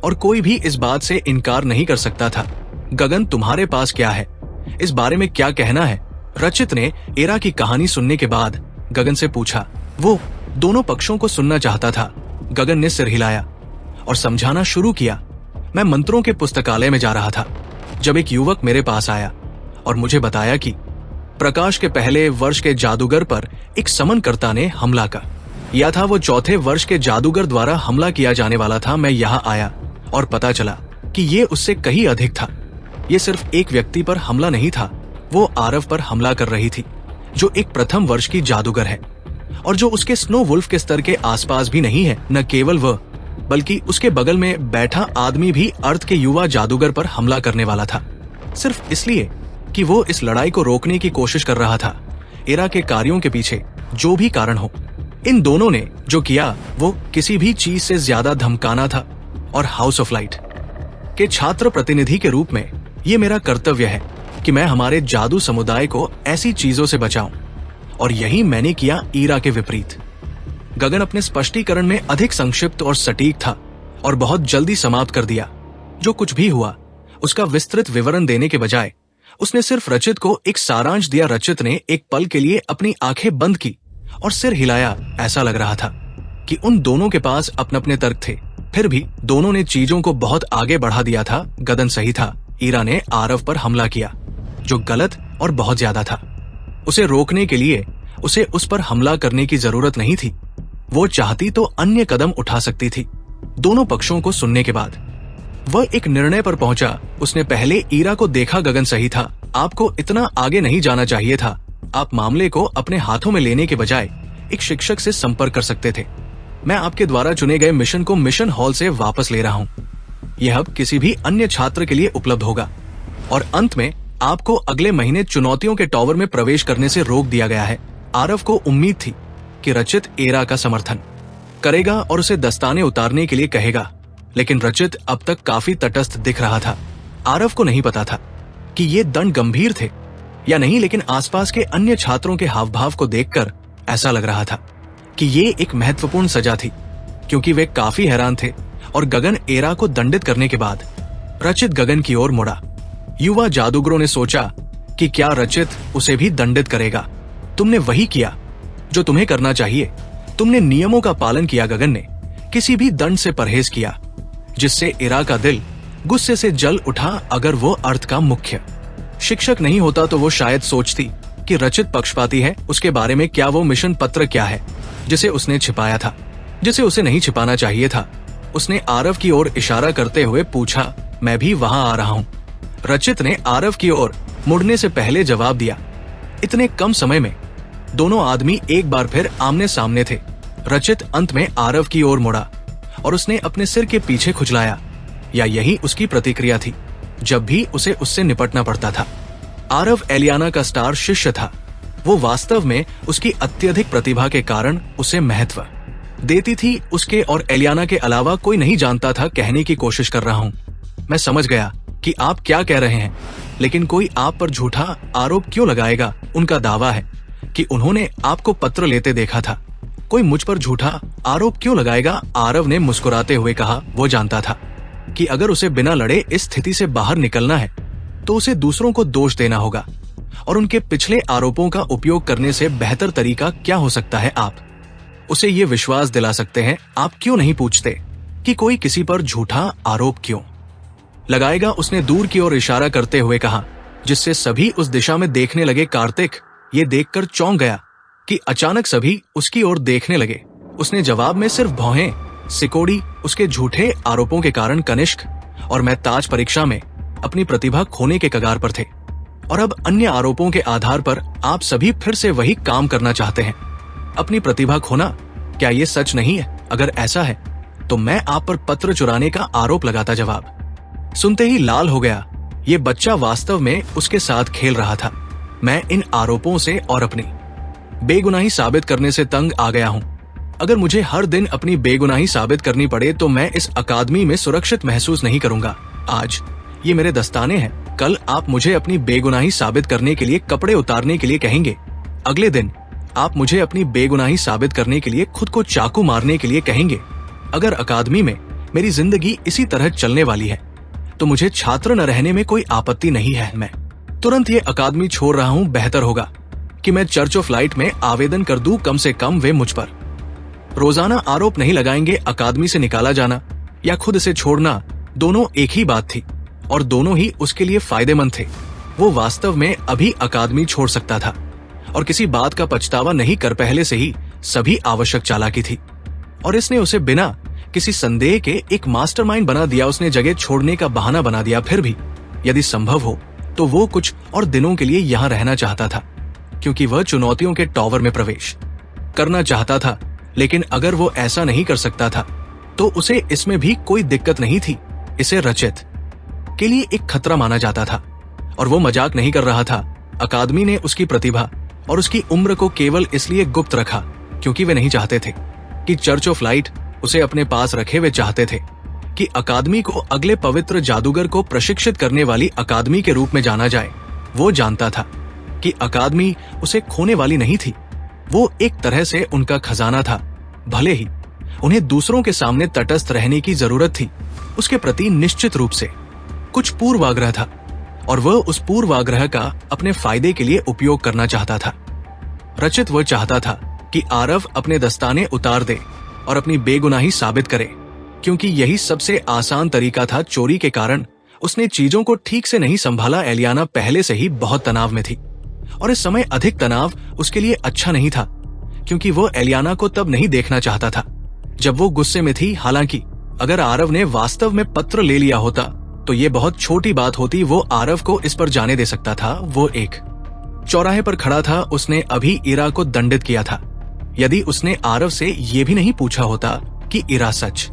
और कोई भी इस बात से इनकार नहीं कर सकता था। गगन, तुम्हारे पास क्या है, इस बारे में क्या कहना है? रचित ने एरा की कहानी सुनने के बाद गगन से पूछा। वो दोनों पक्षों को सुनना चाहता था। गगन ने सिर हिलाया और समझाना शुरू किया। मैं मंत्रों के पुस्तकालय में जा रहा था जब एक युवक मेरे पास आया और मुझे बताया कि प्रकाश के पहले वर्ष के जादूगर पर एक समनकर्ता ने हमला किया था। वो चौथे वर्ष के जादूगर द्वारा हमला किया जाने वाला था। मैं यहाँ आया और पता चला कि ये उससे कहीं अधिक था। ये सिर्फ एक व्यक्ति पर हमला नहीं था, वो आरव पर हमला कर रही थी, जो एक प्रथम वर्ष की जादूगर है और जो उसके स्नो वुल्फ के स्तर के आसपास भी नहीं है। न केवल वह, बल्कि उसके बगल में बैठा आदमी भी अर्थ के युवा जादूगर पर हमला करने वाला था, सिर्फ इसलिए कि वो इस लड़ाई को रोकने की कोशिश कर रहा था। एरा के कार्यों के पीछे जो भी कारण हो, इन दोनों ने जो किया वो किसी भी चीज से ज्यादा धमकाना था। और हाउस ऑफ लाइट के छात्र प्रतिनिधि के रूप में ये मेरा कर्तव्य है कि मैं हमारे जादू समुदाय को ऐसी चीजों से बचाऊं, और यही मैंने किया ईरा के विपरीत। गगन अपने स्पष्टीकरण में अधिक संक्षिप्त और सटीक था और बहुत जल्दी समाप्त कर दिया। जो कुछ भी हुआ उसका विस्तृत विवरण देने के बजाय उसने सिर्फ रचित को एक सारांश दिया। रचित ने एक पल के लिए अपनी आंखें बंद की और सिर हिलाया। ऐसा लग रहा था कि उन दोनों के पास अपने अपने तर्क थे, फिर भी दोनों ने चीजों को बहुत आगे बढ़ा दिया था। गगन सही था, ईरा ने आरव पर हमला किया जो गलत और बहुत ज्यादा था। उसे रोकने के लिए उसे उस पर हमला करने की जरूरत नहीं थी। वो चाहती तो अन्य कदम उठा सकती थी। दोनों पक्षों को सुनने के बाद वह एक निर्णय पर पहुंचा। उसने पहले ईरा को देखा, गगन सही था। आपको इतना आगे नहीं जाना चाहिए था। आप मामले को अपने हाथों में लेने के बजाय एक शिक्षक से संपर्क कर सकते थे। मैं आपके द्वारा चुने गए मिशन को मिशन हॉल से वापस ले रहा हूँ। यह अब किसी भी अन्य छात्र के लिए उपलब्ध होगा। और अंत में आपको अगले महीने चुनौतियों के टॉवर में प्रवेश करने से रोक दिया गया है। आरव को उम्मीद थी कि रचित एरा का समर्थन करेगा और उसे दस्ताने उतारने के लिए कहेगा, लेकिन रचित अब तक काफी तटस्थ दिख रहा था। आरव को नहीं पता था कि ये दंड गंभीर थे या नहीं, लेकिन आसपास के अन्य छात्रों के हाव भाव को देखकर ऐसा लग रहा था कि ये एक महत्वपूर्ण सजा थी, क्योंकि वे काफी हैरान थे। और गगन एरा को दंडित करने के बाद रचित गगन की ओर मुड़ा। युवा जादूगरों ने सोचा कि क्या रचित उसे भी दंडित करेगा। तुमने वही किया जो तुम्हें करना चाहिए। तुमने नियमों का पालन किया। गगन ने किसी भी दंड से परहेज किया, जिससे एरा का दिल गुस्से से जल उठा। अगर वो अर्थ का मुख्य शिक्षक नहीं होता तो वो शायद सोचती कि रचित पक्षपाती है। उसके बारे में क्या वो मिशन पत्र क्या है जिसे उसने छिपाया था, जिसे उसे नहीं छिपाना चाहिए था। उसने आरव की ओर इशारा करते हुए पूछा, मैं भी वहां आ रहा हूँ। रचित ने आरव की ओर मुड़ने से पहले जवाब दिया। इतने कम समय में दोनों आदमी एक बार फिर आमने सामने थे। रचित अंत में आरव की ओर मुड़ा और उसने अपने सिर के पीछे खुजलाया, या यही उसकी प्रतिक्रिया थी जब भी उसे उससे निपटना पड़ता था। आरव एलियाना का स्टार शिष्य था। वो वास्तव में उसकी अत्यधिक प्रतिभा के कारण उसे महत्व देती थी। उसके और एलियाना के अलावा कोई नहीं जानता था। कहने की कोशिश कर रहा हूँ, मैं समझ गया कि आप क्या कह रहे हैं, लेकिन कोई आप पर झूठा आरोप क्यों लगाएगा? उनका दावा है कि उन्होंने आपको पत्र लेते देखा था। कोई मुझ पर झूठा आरोप क्यों लगाएगा? आरव ने मुस्कुराते हुए कहा। वो जानता था कि अगर उसे बिना लड़े इस स्थिति से बाहर निकलना है तो उसे दूसरों को दोष देना होगा, और उनके पिछले आरोपों का उपयोग करने से बेहतर तरीका क्या हो सकता है? आप उसे ये विश्वास दिला सकते हैं। आप क्यों नहीं पूछते कि कोई किसी पर झूठा आरोप क्यों लगाएगा? उसने दूर की ओर इशारा करते हुए कहा, जिससे सभी उस दिशा में देखने लगे। कार्तिक ये देखकर चौंक गया कि अचानक सभी उसकी ओर देखने लगे। उसने जवाब में सिर्फ भौहें सिकोड़ी। उसके झूठे आरोपों के कारण कनिष्क और मैं ताज परीक्षा में अपनी प्रतिभा खोने के कगार पर थे, और अब अन्य आरोपों के आधार पर आप सभी फिर से वही काम करना चाहते हैं, अपनी प्रतिभा खोना। क्या ये सच नहीं है? अगर ऐसा है तो मैं आप पर पत्र चुराने का आरोप लगाता। जवाब सुनते ही लाल हो गया। ये बच्चा वास्तव में उसके साथ खेल रहा था। मैं इन आरोपों से और अपनी बेगुनाही साबित करने से तंग आ गया हूँ। अगर मुझे हर दिन अपनी बेगुनाही साबित करनी पड़े तो मैं इस अकादमी में सुरक्षित महसूस नहीं करूंगा। आज ये मेरे दस्ताने हैं, कल आप मुझे अपनी बेगुनाही साबित करने के लिए कपड़े उतारने के लिए कहेंगे, अगले दिन आप मुझे अपनी बेगुनाही साबित करने के लिए खुद को चाकू मारने के लिए कहेंगे। अगर अकादमी में मेरी जिंदगी इसी तरह चलने वाली है तो मुझे छात्र न रहने में कोई आपत्ति नहीं है। मैं तुरंत ये अकादमी छोड़ रहा हूँ। बेहतर होगा कि मैं चर्च ऑफ लाइट में आवेदन कर दूं। कम से कम वे मुझ पर रोजाना आरोप नहीं लगाएंगे। अकादमी से निकाला जाना या खुद से छोड़ना दोनों एक ही बात थी, और दोनों ही उसके लिए फायदेमंद थे। वो वास्तव में अभी अकादमी छोड़ सकता था और किसी बात का पछतावा नहीं कर। पहले से ही सभी आवश्यक चालाकी थी और इसने उसे बिना किसी संदेह के एक मास्टरमाइंड बना दिया। उसने जगह छोड़ने का बहाना बना दिया। फिर भी यदि संभव हो तो वो कुछ और दिनों के लिए यहाँ रहना चाहता था, क्योंकि वह चुनौतियों के टॉवर में प्रवेश करना चाहता था। लेकिन अगर वो ऐसा नहीं कर सकता था तो उसे इसमें भी कोई दिक्कत नहीं थी। इसे रचित के लिए एक खतरा माना जाता था और वो मजाक नहीं कर रहा था। अकादमी ने उसकी प्रतिभा और उसकी उम्र को केवल इसलिए गुप्त रखा क्योंकि वे नहीं चाहते थे कि चर्च ऑफ लाइट उसे अपने पास रखे। वे चाहते थे कि अकादमी को अगले पवित्र जादूगर को प्रशिक्षित करने वाली अकादमी के रूप में जाना जाए। वो जानता था कि अकादमी उसे खोने वाली नहीं थी। वो एक तरह से उनका खजाना था। भले ही उन्हें दूसरों के सामने तटस्थ रहने की जरूरत थी, उसके प्रति निश्चित रूप से कुछ पूर्वाग्रह था और वह उस पूर्वाग्रह का अपने फायदे के लिए उपयोग करना चाहता था। रचित वह चाहता था कि आरव अपने दस्ताने उतार दे और अपनी बेगुनाही साबित करे, क्योंकि यही सबसे आसान तरीका था। चोरी के कारण उसने चीजों को ठीक से नहीं संभाला। एलियाना पहले से ही बहुत तनाव में थी। और इस समय अधिक तनाव उसके लिए अच्छा नहीं था, क्योंकि वो एलियाना को तब नहीं देखना चाहता था जब वो गुस्से में थी। हालांकि अगर आरव ने वास्तव में पत्र ले लिया होता तो ये बहुत छोटी बात होती, वो आरव को इस पर जाने दे सकता था। वो एक चौराहे पर खड़ा था, उसने अभी इरा को दंडित किया था। यदि उसने आरव से ये भी नहीं पूछा होता कि इरा सच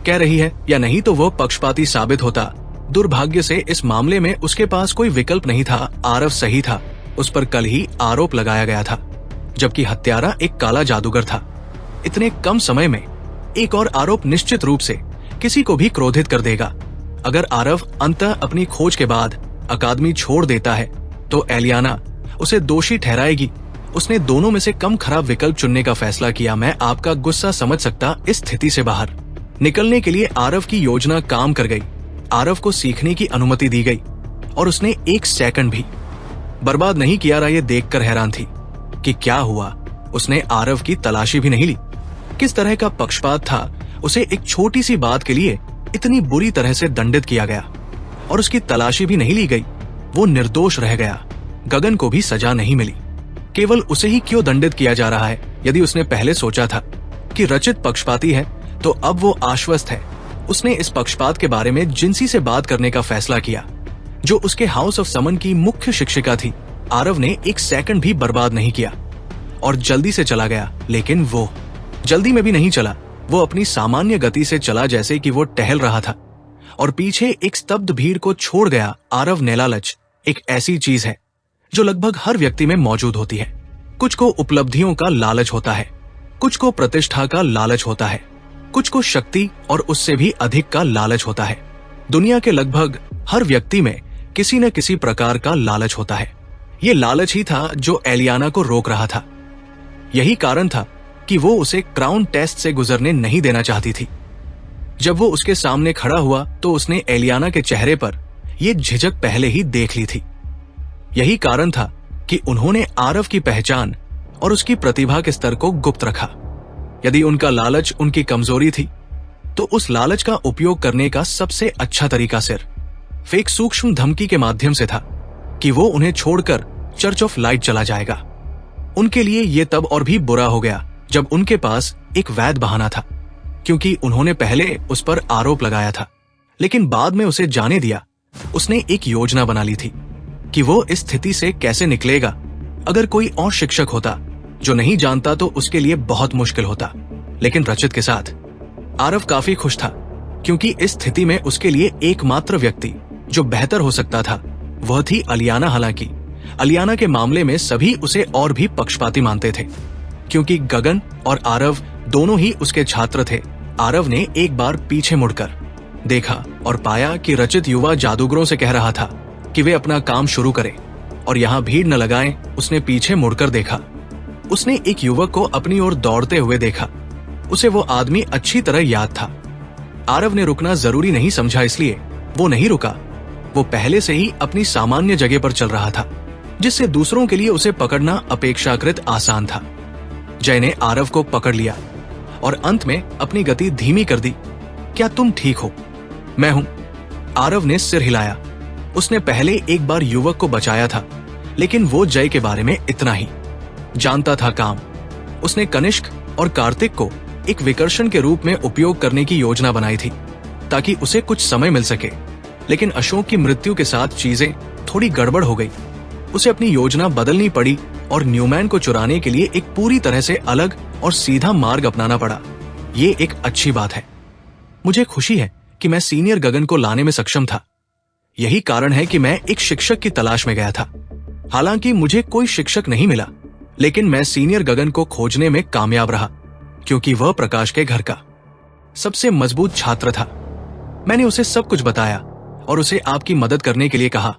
कह रही है या नहीं तो वो पक्षपाती साबित होता। दुर्भाग्य से इस मामले में उसके पास कोई विकल्प नहीं था। आरव सही था, उस पर कल ही आरोप लगाया गया था, जबकि हत्यारा एक काला जादूगर था। इतने कम समय में एक और आरोप निश्चित रूप से किसी को भी क्रोधित कर देगा। अगर आरव अंततः अपनी खोज के बाद अकादमी छोड़ देता है तो एलियाना उसे दोषी ठहराएगी। उसने दोनों में से कम खराब विकल्प चुनने का फैसला किया। मैं आपका गुस्सा समझ सकता। इस स्थिति से बाहर निकलने के लिए आरव की योजना काम कर गई। आरव को सीखने की अनुमति दी गई और उसने एक सेकंड भी बर्बाद नहीं किया। ये देखकर हैरान थी कि क्या हुआ। उसने आरव की तलाशी भी नहीं ली। किस तरह का पक्षपात था, उसे एक छोटी सी बात के लिए इतनी बुरी तरह से दंडित किया गया और उसकी तलाशी भी नहीं ली गई। वो निर्दोष रह गया। गगन को भी सजा नहीं मिली। केवल उसे ही क्यों दंडित किया जा रहा है? यदि उसने पहले सोचा था कि रचित पक्षपाती है तो अब वो आश्वस्त है। उसने इस पक्षपात के बारे में जिंसी से बात करने का फैसला किया, जो उसके हाउस ऑफ समन की मुख्य शिक्षिका थी। आरव ने एक सेकंड भी बर्बाद नहीं किया और जल्दी से चला गया। लेकिन वो जल्दी में भी नहीं चला। वो अपनी सामान्य गति से चला, जैसे कि वो टहल रहा था, और पीछे एक स्तब्ध भीड़ को छोड़ गया। आरव ने लालच एक ऐसी चीज है जो लगभग हर व्यक्ति में मौजूद होती है। कुछ को उपलब्धियों का लालच होता है, कुछ को प्रतिष्ठा का लालच होता है, कुछ को शक्ति और उससे भी अधिक का लालच होता है। दुनिया के लगभग हर व्यक्ति में किसी न किसी प्रकार का लालच होता है। ये लालच ही था जो एलियाना को रोक रहा था। यही कारण था कि वो उसे क्राउन टेस्ट से गुजरने नहीं देना चाहती थी। जब वो उसके सामने खड़ा हुआ तो उसने एलियाना के चेहरे पर यह झिझक पहले ही देख ली थी। यही कारण था कि उन्होंने आरव की पहचान और उसकी प्रतिभा के स्तर को गुप्त रखा। यदि उनका लालच उनकी कमजोरी थी तो उस लालच का उपयोग करने का सबसे अच्छा तरीका सिर्फ एक सूक्ष्म धमकी के माध्यम से था कि वो उन्हें छोड़कर चर्च ऑफ लाइट चला जाएगा। उनके लिए ये तब और भी बुरा हो गया जब उनके पास एक वैध बहाना था, क्योंकि उन्होंने पहले उस पर आरोप लगाया था लेकिन बाद में उसे जाने दिया। उसने एक योजना बना ली थी कि वो इस स्थिति से कैसे निकलेगा। अगर कोई और शिक्षक होता जो नहीं जानता तो उसके लिए बहुत मुश्किल होता, लेकिन रचित के साथ आरव काफी खुश था, क्योंकि इस स्थिति में उसके लिए एकमात्र व्यक्ति जो बेहतर हो सकता था वह थी अलियाना। हालांकि अलियाना के मामले में सभी उसे और भी पक्षपाती मानते थे, क्योंकि गगन और आरव दोनों ही उसके छात्र थे। आरव ने एक बार पीछे मुड़कर देखा और पाया कि रचित युवा जादूगरों से कह रहा था कि वे अपना काम शुरू करें और यहाँ भीड़ न लगाएं। उसने पीछे मुड़कर देखा। उसने एक युवक को अपनी ओर दौड़ते हुए देखा। उसे वो आदमी अच्छी तरह याद था। आरव ने रुकना जरूरी नहीं समझा, इसलिए वो नहीं रुका। वो पहले से ही अपनी सामान्य जगह पर चल रहा था, जिससे दूसरों के लिए उसे पकड़ना अपेक्षाकृत आसान था। जय ने आरव को पकड़ लिया और अंत में अपनी गति धीमी कर दी। क्या तुम ठीक हो? मैं हूं। आरव ने सिर हिलाया। उसने पहले एक बार युवक को बचाया था, लेकिन वो जय के बारे में इतना ही जानता था। काम उसने कनिष्क और कार्तिक को एक विकर्षण के रूप में उपयोग करने की योजना बनाई थी ताकि उसे कुछ समय मिल सके, लेकिन अशोक की मृत्यु के साथ चीजें थोड़ी गड़बड़ हो गई। उसे अपनी योजना बदलनी पड़ी और न्यूमैन को चुराने के लिए एक पूरी तरह से अलग और सीधा मार्ग अपनाना पड़ा। ये एक अच्छी बात है। मुझे खुशी है कि मैं सीनियर गगन को लाने में सक्षम था। यही कारण है कि मैं एक शिक्षक की तलाश में गया था। हालांकि मुझे कोई शिक्षक नहीं मिला, लेकिन मैं सीनियर गगन को खोजने में कामयाब रहा, क्योंकि वह प्रकाश के घर का सबसे मजबूत छात्र था। मैंने उसे सब कुछ बताया और उसे आपकी मदद करने के लिए कहा।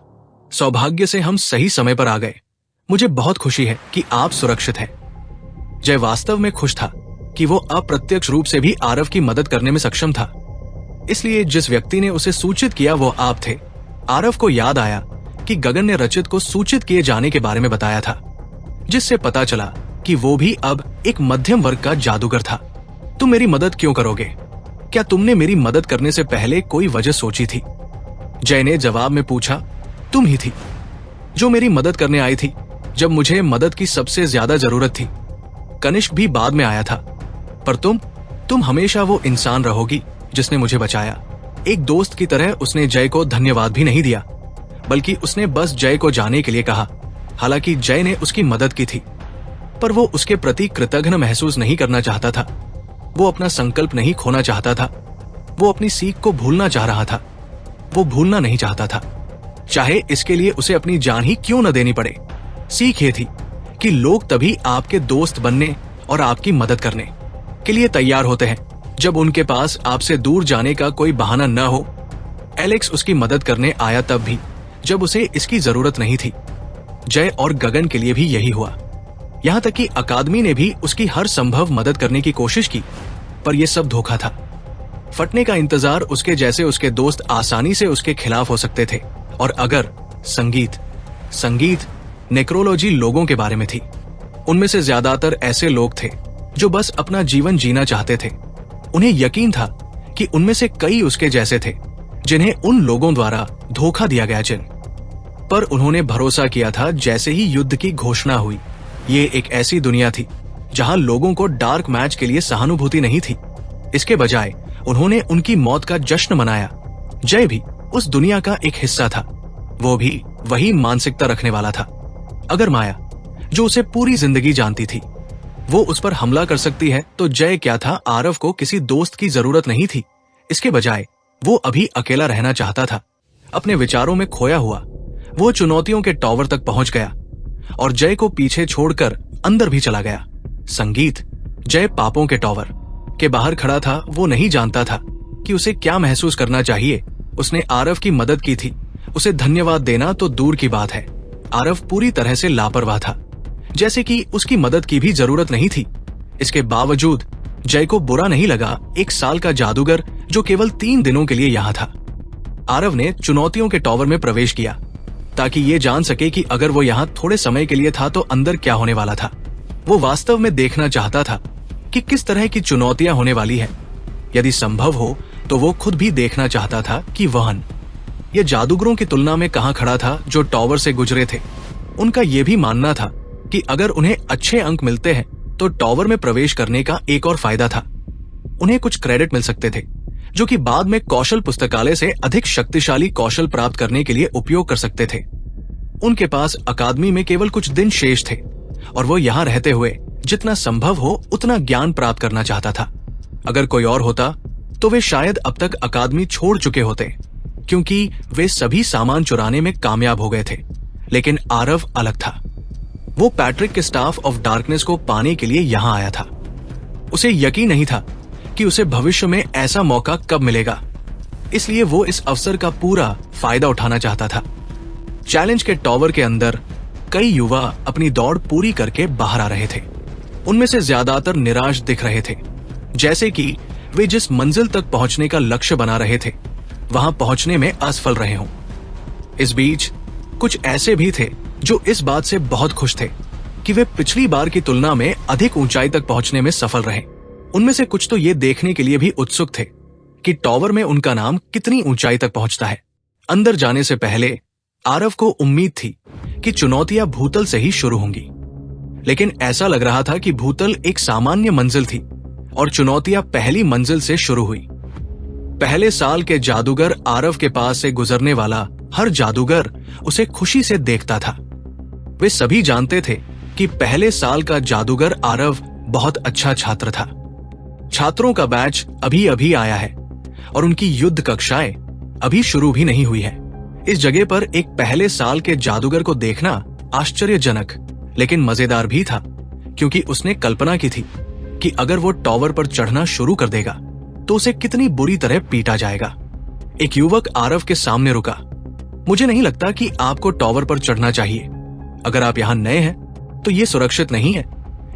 सौभाग्य से हम सही समय पर आ गए। मुझे बहुत खुशी है कि आप सुरक्षित हैं। जय वास्तव में खुश था कि वो अप्रत्यक्ष रूप से भी आरव की मदद करने में सक्षम था, इसलिए जिस व्यक्ति ने उसे सूचित किया वो आप थे। आरव को याद आया कि गगन ने रचित को सूचित किए जाने के बारे में बताया था, जिससे पता चला कि वो भी अब एक मध्यम वर्ग का जादूगर था। तुम मेरी मदद क्यों करोगे? क्या तुमने मेरी मदद करने से पहले कोई वजह सोची थी? जय ने जवाब में पूछा। तुम ही थी जो मेरी मदद करने आई थी। जब मुझे मदद की सबसे ज्यादा जरूरत थी। कनिष्क भी बाद में आया था, पर तुम हमेशा वो इंसान रहोगी जिसने मुझे बचाया। एक दोस्त की तरह उसने जय को धन्यवाद भी नहीं दिया, बल्कि उसने बस जय को जाने के लिए कहा। हालांकि जय ने उसकी मदद की थी, पर वो उसके प्रति कृतज्ञ महसूस नहीं करना चाहता था। वो अपना संकल्प नहीं खोना चाहता था। वो अपनी सीख को भूलना चाह रहा था। वो भूलना नहीं चाहता था, चाहे इसके लिए उसे अपनी जान ही क्यों न देनी पड़े। सीख ये थी कि लोग तभी आपके दोस्त बनने और आपकी मदद करने के लिए तैयार होते हैं जब उनके पास आपसे दूर जाने का कोई बहाना न हो। एलेक्स उसकी मदद करने आया तब भी जब उसे इसकी जरूरत नहीं थी। जय और गगन के लिए भी यही हुआ। यहाँ तक कि अकादमी ने भी उसकी हर संभव मदद करने की कोशिश की, पर यह सब धोखा था। फटने का इंतजार उसके जैसे उसके दोस्त आसानी से उसके खिलाफ हो सकते थे। और अगर संगीत नेक्रोलॉजी लोगों के बारे में थी। उनमें से ज्यादातर ऐसे लोग थे जो बस अपना जीवन जीना चाहते थे। उन्हें यकीन था कि उनमें से कई उसके जैसे थे जिन्हें उन लोगों द्वारा धोखा दिया गया पर उन्होंने भरोसा किया था जैसे ही युद्ध की घोषणा हुई। ये एक ऐसी दुनिया थी जहां लोगों को डार्क मैच के लिए सहानुभूति नहीं थी। इसके बजाय उन्होंने उनकी मौत का जश्न मनाया। जय भी उस दुनिया का एक हिस्सा था। वो भी वही मानसिकता रखने वाला था। अगर माया, जो उसे पूरी जिंदगी जानती थी, वो उस पर हमला कर सकती है, तो जय क्या था? आरव को किसी दोस्त की जरूरत नहीं थी। इसके बजाय वो अभी अकेला रहना चाहता था, अपने विचारों में खोया हुआ। वो चुनौतियों के टॉवर तक पहुंच गया और जय को पीछे छोड़कर अंदर भी चला गया। संगीत, जय पापों के टॉवर के बाहर खड़ा था। वो नहीं जानता था कि उसे क्या महसूस करना चाहिए। उसने आरव की मदद की थी। उसे धन्यवाद देना तो दूर की बात है। आरव पूरी तरह से लापरवाह था, जैसे कि उसकी मदद की भी जरूरत नहीं थी। इसके बावजूद जय को बुरा नहीं लगा। 1 साल का जादूगर जो केवल 3 दिनों के लिए यहाँ था। आरव ने चुनौतियों के टॉवर में प्रवेश किया ताकि ये जान सके कि अगर वो यहाँ थोड़े समय के लिए था तो अंदर क्या होने वाला था। वो वास्तव में देखना चाहता था कि किस तरह की चुनौतियां होने वाली है। यदि संभव हो तो वो खुद भी देखना चाहता था कि वहन ये जादूगरों की तुलना में कहां खड़ा था जो टॉवर से गुजरे थे। उनका यह भी मानना था कि अगर उन्हें अच्छे अंक मिलते हैं तो टॉवर में प्रवेश करने का एक और फायदा था। उन्हें कुछ क्रेडिट मिल सकते थे जो कि बाद में कौशल पुस्तकालय से अधिक शक्तिशाली कौशल प्राप्त करने के लिए उपयोग कर सकते थे। उनके पास अकादमी में केवल कुछ दिन शेष थे और वो यहाँ रहते हुए जितना संभव हो उतना ज्ञान प्राप्त करना चाहता था। अगर कोई और होता तो वे शायद अब तक अकादमी छोड़ चुके होते, क्योंकि वे सभी सामान चुराने में कामयाब हो गए थे। लेकिन आरव अलग था। वो पैट्रिक के स्टाफ ऑफ डार्कनेस को पाने के लिए यहाँ आया था। उसे यकीन नहीं था कि उसे भविष्य में ऐसा मौका कब मिलेगा, इसलिए वो इस अवसर का पूरा फायदा उठाना चाहता था। चैलेंज के टॉवर के अंदर कई युवा अपनी दौड़ पूरी करके बाहर आ रहे थे। उनमें से ज्यादातर निराश दिख रहे थे, जैसे कि वे जिस मंजिल तक पहुंचने का लक्ष्य बना रहे थे वहां पहुंचने में असफल रहे हों। इस बीच कुछ ऐसे भी थे जो इस बात से बहुत खुश थे कि वे पिछली बार की तुलना में अधिक ऊंचाई तक पहुंचने में सफल रहे। उनमें से कुछ तो ये देखने के लिए भी उत्सुक थे कि टॉवर में उनका नाम कितनी ऊंचाई तक पहुंचता है। अंदर जाने से पहले आरव को उम्मीद थी कि चुनौतियां भूतल से ही शुरू होंगी, लेकिन ऐसा लग रहा था कि भूतल एक सामान्य मंजिल थी और चुनौतियां पहली मंजिल से शुरू हुई। पहले साल के जादूगर आरव के पास से गुजरने वाला हर जादूगर उसे खुशी से देखता था। वे सभी जानते थे कि पहले साल का जादूगर आरव बहुत अच्छा छात्र था। छात्रों का बैच अभी अभी आया है और उनकी युद्ध कक्षाएं अभी शुरू भी नहीं हुई है। इस जगह पर एक पहले साल के जादूगर को देखना आश्चर्यजनक लेकिन मजेदार भी था, क्योंकि उसने कल्पना की थी कि अगर वो टॉवर पर चढ़ना शुरू कर देगा तो उसे कितनी बुरी तरह पीटा जाएगा। एक युवक आरव के सामने रुका। मुझे नहीं लगता कि आपको टॉवर पर चढ़ना चाहिए। अगर आप यहाँ नए हैं तो ये सुरक्षित नहीं है।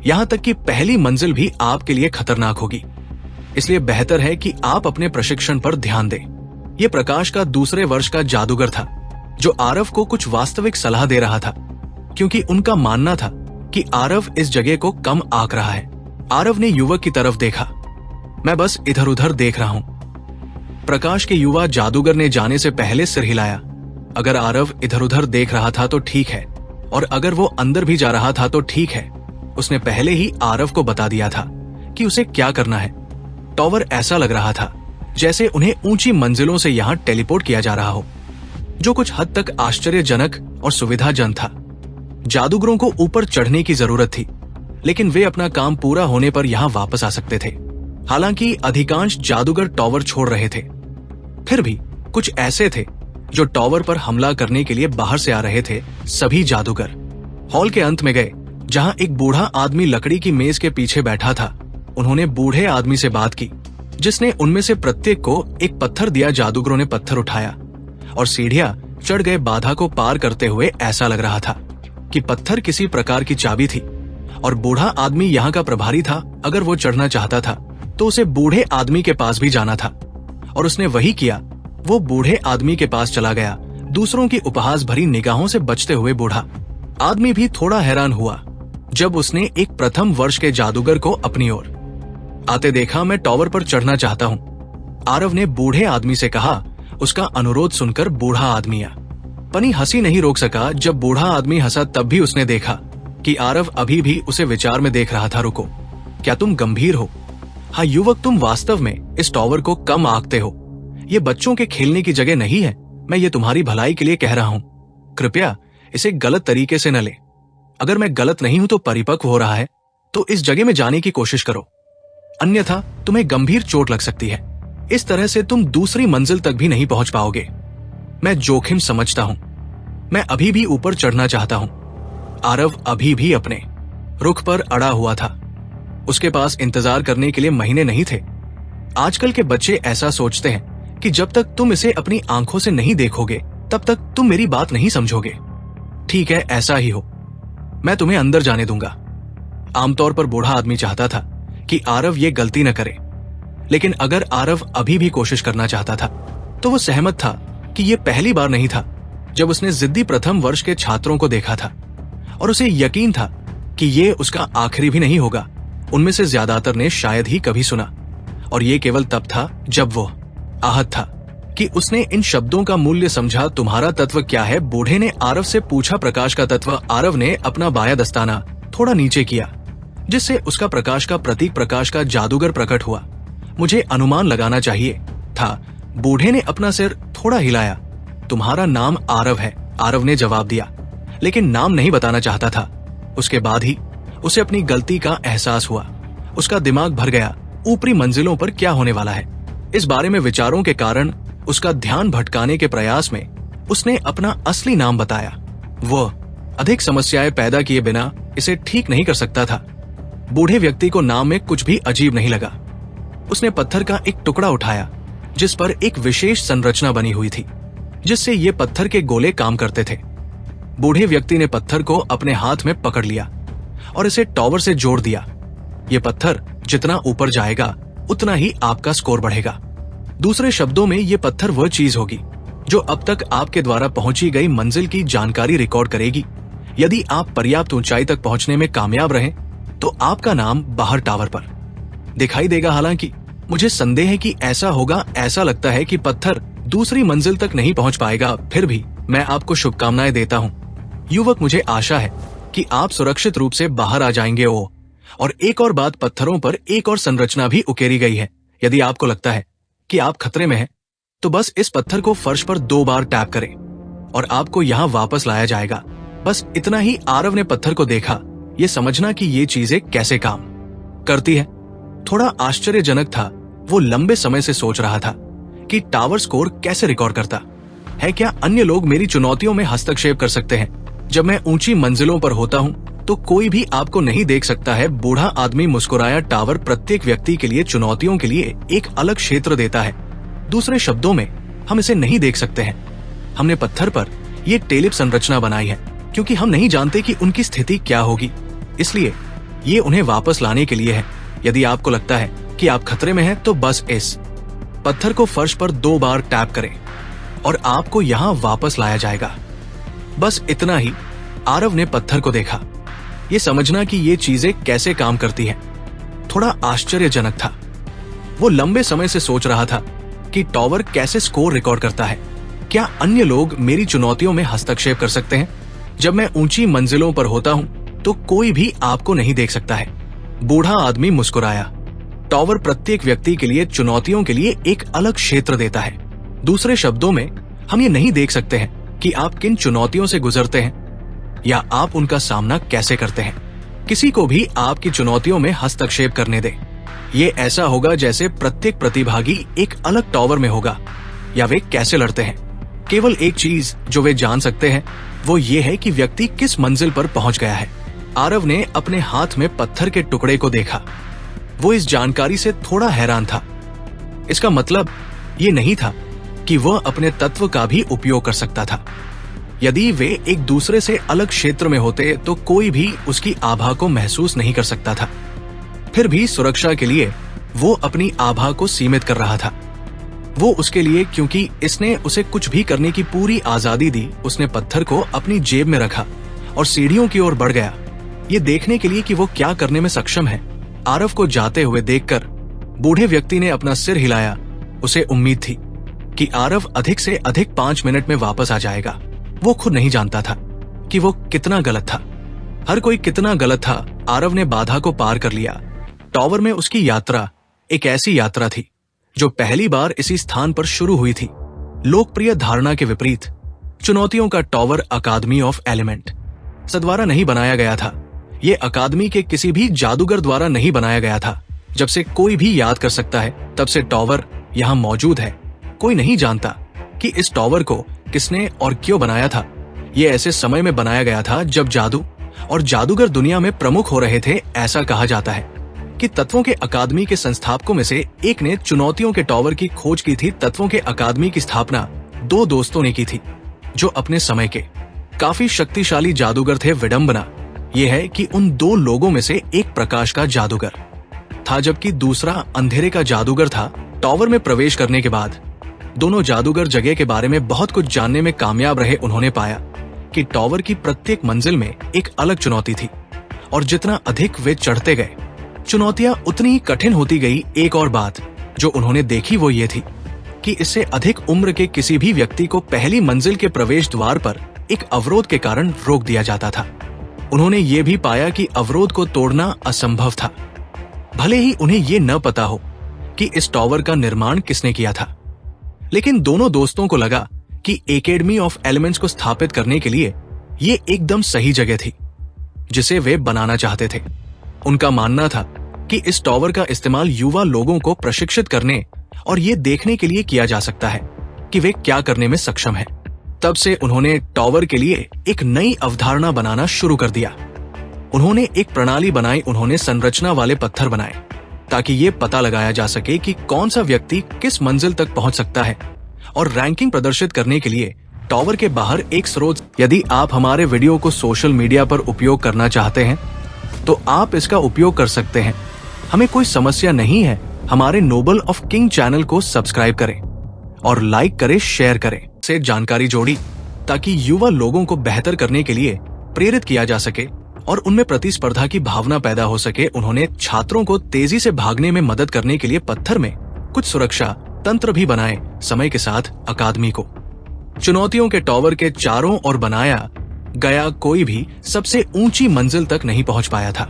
यहाँ तक कि पहली मंजिल भी आपके लिए खतरनाक होगी। इसलिए बेहतर है कि आप अपने प्रशिक्षण पर ध्यान दें। ये प्रकाश का दूसरे वर्ष का जादूगर था जो आरव को कुछ वास्तविक सलाह दे रहा था, क्योंकि उनका मानना था कि आरव इस जगह को कम आंक रहा है। आरव ने युवक की तरफ देखा। मैं बस इधर उधर देख रहा हूं। प्रकाश के युवा जादूगर ने जाने से पहले सिर हिलाया। अगर आरव इधर उधर देख रहा था तो ठीक है, और अगर वो अंदर भी जा रहा था तो ठीक है, उसने पहले ही आरव को बता दिया था कि उसे क्या करना है। टॉवर ऐसा लग रहा था जैसे उन्हें ऊंची मंजिलों से यहाँ टेलीपोर्ट किया जा रहा हो, जो कुछ हद तक आश्चर्यजनक और सुविधाजनक था। जादूगरों को ऊपर चढ़ने की जरूरत थी, लेकिन वे अपना काम पूरा होने पर यहाँ वापस आ सकते थे। हालांकि अधिकांश जादूगर टॉवर छोड़ रहे थे, फिर भी कुछ ऐसे थे जो टॉवर पर हमला करने के लिए बाहर से आ रहे थे। सभी जादूगर हॉल के अंत में गए, जहां एक बूढ़ा आदमी लकड़ी की मेज के पीछे बैठा था। उन्होंने बूढ़े आदमी से बात की, जिसने उनमें से प्रत्येक को एक पत्थर दिया। जादूगरों ने पत्थर उठाया और सीढ़ियां चढ़ गए। बाधा को पार करते हुए ऐसा लग रहा था कि पत्थर किसी प्रकार की चाबी थी, और बूढ़ा आदमी यहाँ का प्रभारी था। अगर वो चढ़ना चाहता था तो उसे बूढ़े आदमी के पास भी जाना था, और उसने वही किया। वो बूढ़े आदमी के पास चला गया, दूसरों की उपहास भरी निगाहों से बचते हुए। बूढ़ा आदमी भी थोड़ा हैरान हुआ जब उसने एक प्रथम वर्ष के जादूगर को अपनी ओर आते देखा। मैं टॉवर पर चढ़ना चाहता हूँ, आरव ने बूढ़े आदमी से कहा। उसका अनुरोध सुनकर बूढ़ा आदमी पनी हंसी नहीं रोक सका। जब बूढ़ा आदमी हंसा तब भी उसने देखा कि आरव अभी भी उसे विचार में देख रहा था। रुको, क्या तुम गंभीर हो? हाँ युवक, तुम वास्तव में इस टॉवर को कम आंकते हो। ये बच्चों के खेलने की जगह नहीं है। मैं ये तुम्हारी भलाई के लिए कह रहा हूँ। कृपया इसे गलत तरीके से न ले। अगर मैं गलत नहीं हूं तो परिपक्व हो रहा है तो इस जगह में जाने की कोशिश करो, अन्यथा तुम्हें गंभीर चोट लग सकती है। इस तरह से तुम दूसरी मंजिल तक भी नहीं पहुंच पाओगे। मैं जोखिम समझता हूं। मैं अभी भी ऊपर चढ़ना चाहता हूं। आरव अभी भी अपने रुख पर अड़ा हुआ था। उसके पास इंतजार करने के लिए महीने नहीं थे। आजकल के बच्चे ऐसा सोचते हैं कि जब तक तुम इसे अपनी आंखों से नहीं देखोगे तब तक तुम मेरी बात नहीं समझोगे। ठीक है, ऐसा ही हो। मैं तुम्हें अंदर जाने दूंगा। आमतौर पर बूढ़ा आदमी चाहता था कि आरव ये गलती न करे, लेकिन अगर आरव अभी भी कोशिश करना चाहता था तो वो सहमत था कि ये पहली बार नहीं था जब उसने जिद्दी प्रथम वर्ष के छात्रों को देखा था, और उसे यकीन था कि ये उसका आखिरी भी नहीं होगा। उनमें से ज्यादातर ने शायद ही कभी सुना, और ये केवल तब था जब वो आहत था कि उसने इन शब्दों का मूल्य समझा। तुम्हारा तत्व क्या है? बूढ़े ने आरव से पूछा। प्रकाश का तत्व। आरव ने अपना बायां दस्ताना थोड़ा नीचे किया, जिससे उसका प्रकाश का प्रतीक प्रकाश का जादूगर प्रकट हुआ। मुझे अनुमान लगाना चाहिए था। बूढ़े ने अपना सिर थोड़ा हिलाया। तुम्हारा नाम आरव है, आरव ने जवाब दिया, लेकिन नाम नहीं बताना चाहता था। उसके बाद ही उसे अपनी गलती का एहसास हुआ। उसका दिमाग भर गया। ऊपरी मंजिलों पर क्या होने वाला है, इस बारे में विचारों के कारण उसका ध्यान भटकाने के प्रयास में उसने अपना असली नाम बताया। वो अधिक समस्याएं पैदा किए बिना इसे ठीक नहीं कर सकता था। बूढ़े व्यक्ति को नाम में कुछ भी अजीब नहीं लगा। उसने पत्थर का एक टुकड़ा उठाया जिस पर एक विशेष संरचना बनी हुई थी, जिससे ये पत्थर के गोले काम करते थे। बूढ़े व्यक्ति ने पत्थर को अपने हाथ में पकड़ लिया और इसे टॉवर से जोड़ दिया। ये पत्थर जितना ऊपर जाएगा उतना ही आपका स्कोर बढ़ेगा। दूसरे शब्दों में ये पत्थर वह चीज होगी जो अब तक आपके द्वारा पहुंची गई मंजिल की जानकारी रिकॉर्ड करेगी। यदि आप पर्याप्त ऊंचाई तक पहुंचने में कामयाब रहें तो आपका नाम बाहर टावर पर दिखाई देगा। हालांकि मुझे संदेह है कि ऐसा होगा। ऐसा लगता है कि पत्थर दूसरी मंजिल तक नहीं पहुंच पाएगा। फिर भी मैं आपको शुभकामनाएं देता हूं युवक। मुझे आशा है कि आप सुरक्षित रूप से बाहर आ जाएंगे। और एक और बात, पत्थरों पर एक और संरचना भी उकेरी गई है। यदि आपको लगता है कि आप खतरे में हैं, तो बस इस पत्थर को फर्श पर 2 बार टैप करें और आपको यहाँ वापस लाया जाएगा। बस इतना ही। आरव ने पत्थर को देखा, ये समझना कि ये चीजें कैसे काम करती है। थोड़ा आश्चर्यजनक था। वो लंबे समय से सोच रहा था कि टावर स्कोर कैसे रिकॉर्ड करता है। क्या अन्य लोग मेरी चुनौतियों में हस्तक्षेप कर सकते हैं? जब मैं ऊंची मंजिलों पर होता हूँ तो कोई भी आपको नहीं देख सकता है। बूढ़ा आदमी मुस्कुराया। टावर प्रत्येक व्यक्ति के लिए चुनौतियों के लिए एक अलग क्षेत्र देता है। दूसरे शब्दों में, हम इसे नहीं देख सकते हैं। हमने पत्थर पर ये टेलिप संरचना बनाई है क्योंकि हम नहीं जानते कि उनकी स्थिति क्या होगी, इसलिए ये उन्हें वापस लाने के लिए है। यदि आपको लगता है कि आप खतरे में हैं तो बस इस पत्थर को फर्श पर 2 बार टैप करें और आपको यहाँ वापस लाया जाएगा। बस इतना ही। आरव ने पत्थर को देखा। ये समझना कि ये चीजें कैसे काम करती हैं थोड़ा आश्चर्यजनक था। वो लंबे समय से सोच रहा था कि टॉवर कैसे स्कोर रिकॉर्ड करता है। क्या अन्य लोग मेरी चुनौतियों में हस्तक्षेप कर सकते हैं? जब मैं ऊंची मंजिलों पर होता हूँ तो कोई भी आपको नहीं देख सकता है। बूढ़ा आदमी मुस्कुराया। टॉवर प्रत्येक व्यक्ति के लिए चुनौतियों के लिए एक अलग क्षेत्र देता है। दूसरे शब्दों में, हम ये नहीं देख सकते हैं कि आप किन चुनौतियों से गुजरते हैं या आप उनका सामना कैसे करते हैं। किसी को भी आपकी चुनौतियों में हस्तक्षेप करने दे। ये ऐसा होगा जैसे प्रत्येक प्रतिभागी एक अलग टॉवर में होगा या वे कैसे लड़ते हैं। केवल एक चीज जो वे जान सकते हैं वो ये है कि व्यक्ति किस मंजिल पर पहुंच गया है। आरव ने अपने हाथ में पत्थर के टुकड़े को देखा। वो इस जानकारी से थोड़ा हैरान था। इसका मतलब ये नहीं था कि वह अपने तत्व का भी उपयोग कर सकता था। यदि वे एक दूसरे से अलग क्षेत्र में होते तो कोई भी उसकी आभा को महसूस नहीं कर सकता था। फिर भी सुरक्षा के लिए वो अपनी आभा को सीमित कर रहा था। वो उसके लिए, क्योंकि इसने उसे कुछ भी करने की पूरी आजादी दी, उसने पत्थर को अपनी जेब में रखा और सीढ़ियों की ओर बढ़ गया, ये देखने के लिए कि वो क्या करने में सक्षम है। आरव को जाते हुए देखकर बूढ़े व्यक्ति ने अपना सिर हिलाया। उसे उम्मीद थी कि आरव अधिक से अधिक 5 मिनट में वापस आ जाएगा। वो खुद नहीं जानता था कि वो कितना गलत था। हर कोई कितना गलत था। आरव ने बाधा को पार कर लिया। टॉवर में उसकी यात्रा एक ऐसी यात्रा थी जो पहली बार इसी स्थान पर शुरू हुई थी। लोकप्रिय धारणा के विपरीत, चुनौतियों का टॉवर अकादमी ऑफ एलिमेंट द्वारा नहीं बनाया गया था। ये अकादमी के किसी भी जादूगर द्वारा नहीं बनाया गया था। जब से कोई भी याद कर सकता है तब से टॉवर यहाँ मौजूद है। कोई नहीं जानता कि इस टॉवर को किसने और क्यों बनाया था। ये ऐसे समय में बनाया गया था जब जादू और जादूगर दुनिया में प्रमुख हो रहे थे। ऐसा कहा जाता है कि तत्वों के अकादमी के संस्थापकों में से एक ने चुनौतियों के टॉवर की खोज की थी। तत्वों के अकादमी की स्थापना 2 दोस्तों ने की थी जो अपने समय के काफी शक्तिशाली जादूगर थे। विडंबना यह है कि उन 2 लोगों में से एक प्रकाश का जादूगर था जबकि दूसरा अंधेरे का जादूगर था। टॉवर में प्रवेश करने के बाद दोनों जादूगर जगह के बारे में बहुत कुछ जानने में कामयाब रहे। उन्होंने पाया कि टॉवर की प्रत्येक मंजिल में एक अलग चुनौती थी और जितना अधिक वे चढ़ते गए चुनौतियां उतनी ही कठिन होती गई। एक और बात जो उन्होंने देखी वो ये थी कि इससे अधिक उम्र के किसी भी व्यक्ति को पहली मंजिल के प्रवेश द्वार पर एक अवरोध के कारण रोक दिया जाता था। उन्होंने ये भी पाया कि अवरोध को तोड़ना असंभव था, भले ही उन्हें ये न पता हो कि इस टॉवर का निर्माण किसने किया था। लेकिन दोनों दोस्तों को लगा कि एकेडमी ऑफ एलिमेंट्स को स्थापित करने के लिए ये एकदम सही जगह थी जिसे वे बनाना चाहते थे। उनका मानना था कि इस टॉवर का इस्तेमाल युवा लोगों को प्रशिक्षित करने और ये देखने के लिए किया जा सकता है कि वे क्या करने में सक्षम हैं। तब से उन्होंने टॉवर के लिए एक नई अवधारणा बनाना शुरू कर दिया। उन्होंने एक प्रणाली बनाई। उन्होंने संरचना वाले पत्थर बनाए ताकि ये पता लगाया जा सके कि कौन सा व्यक्ति किस मंजिल तक पहुंच सकता है और रैंकिंग प्रदर्शित करने के लिए टॉवर के बाहर एक स्रोत। यदि आप हमारे वीडियो को सोशल मीडिया पर उपयोग करना चाहते हैं तो आप इसका उपयोग कर सकते हैं। हमें कोई समस्या नहीं है। हमारे नोबल ऑफ किंग चैनल को सब्सक्राइब करें और लाइक करें, शेयर करें। से जानकारी जोड़ी ताकि युवा लोगों को बेहतर करने के लिए प्रेरित किया जा सके और उनमें प्रतिस्पर्धा की भावना पैदा हो सके। उन्होंने छात्रों को तेजी से भागने में मदद करने के लिए पत्थर में कुछ सुरक्षा तंत्र भी बनाए। समय के साथ अकादमी को चुनौतियों के टॉवर के चारों ओर बनाया गया। कोई भी सबसे ऊंची मंजिल तक नहीं पहुंच पाया था।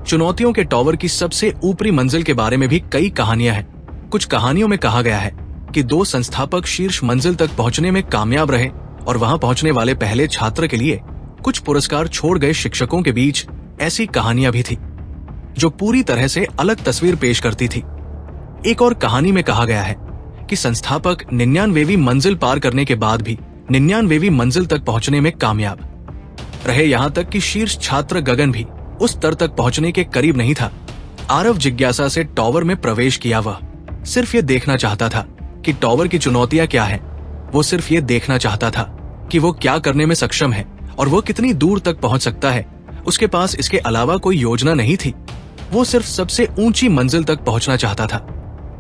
चुनौतियों के टॉवर की सबसे ऊपरी मंजिल के बारे में भी कई कहानियां हैं। कुछ कहानियों में कहा गया है कि 2 संस्थापक शीर्ष मंजिल तक पहुंचने में कामयाब रहे और वहां पहुंचने वाले पहले छात्र के लिए कुछ पुरस्कार छोड़ गए। शिक्षकों के बीच ऐसी कहानियां भी थी जो पूरी तरह से अलग तस्वीर पेश करती थी। एक और कहानी में कहा गया है कि संस्थापक 99वीं मंजिल पार करने के बाद भी 99वीं मंजिल तक पहुंचने में कामयाब रहे। यहां तक कि शीर्ष छात्र गगन भी उस स्तर तक पहुंचने के करीब नहीं था। आरव जिज्ञासा से टॉवर में प्रवेश किया। वह सिर्फ ये देखना चाहता था कि टॉवर की चुनौतियां क्या हैं। वो सिर्फ ये देखना चाहता था कि वो क्या करने में सक्षम है और वो कितनी दूर तक पहुंच सकता है। उसके पास इसके अलावा कोई योजना नहीं थी। वो सिर्फ सबसे ऊंची मंजिल तक पहुंचना चाहता था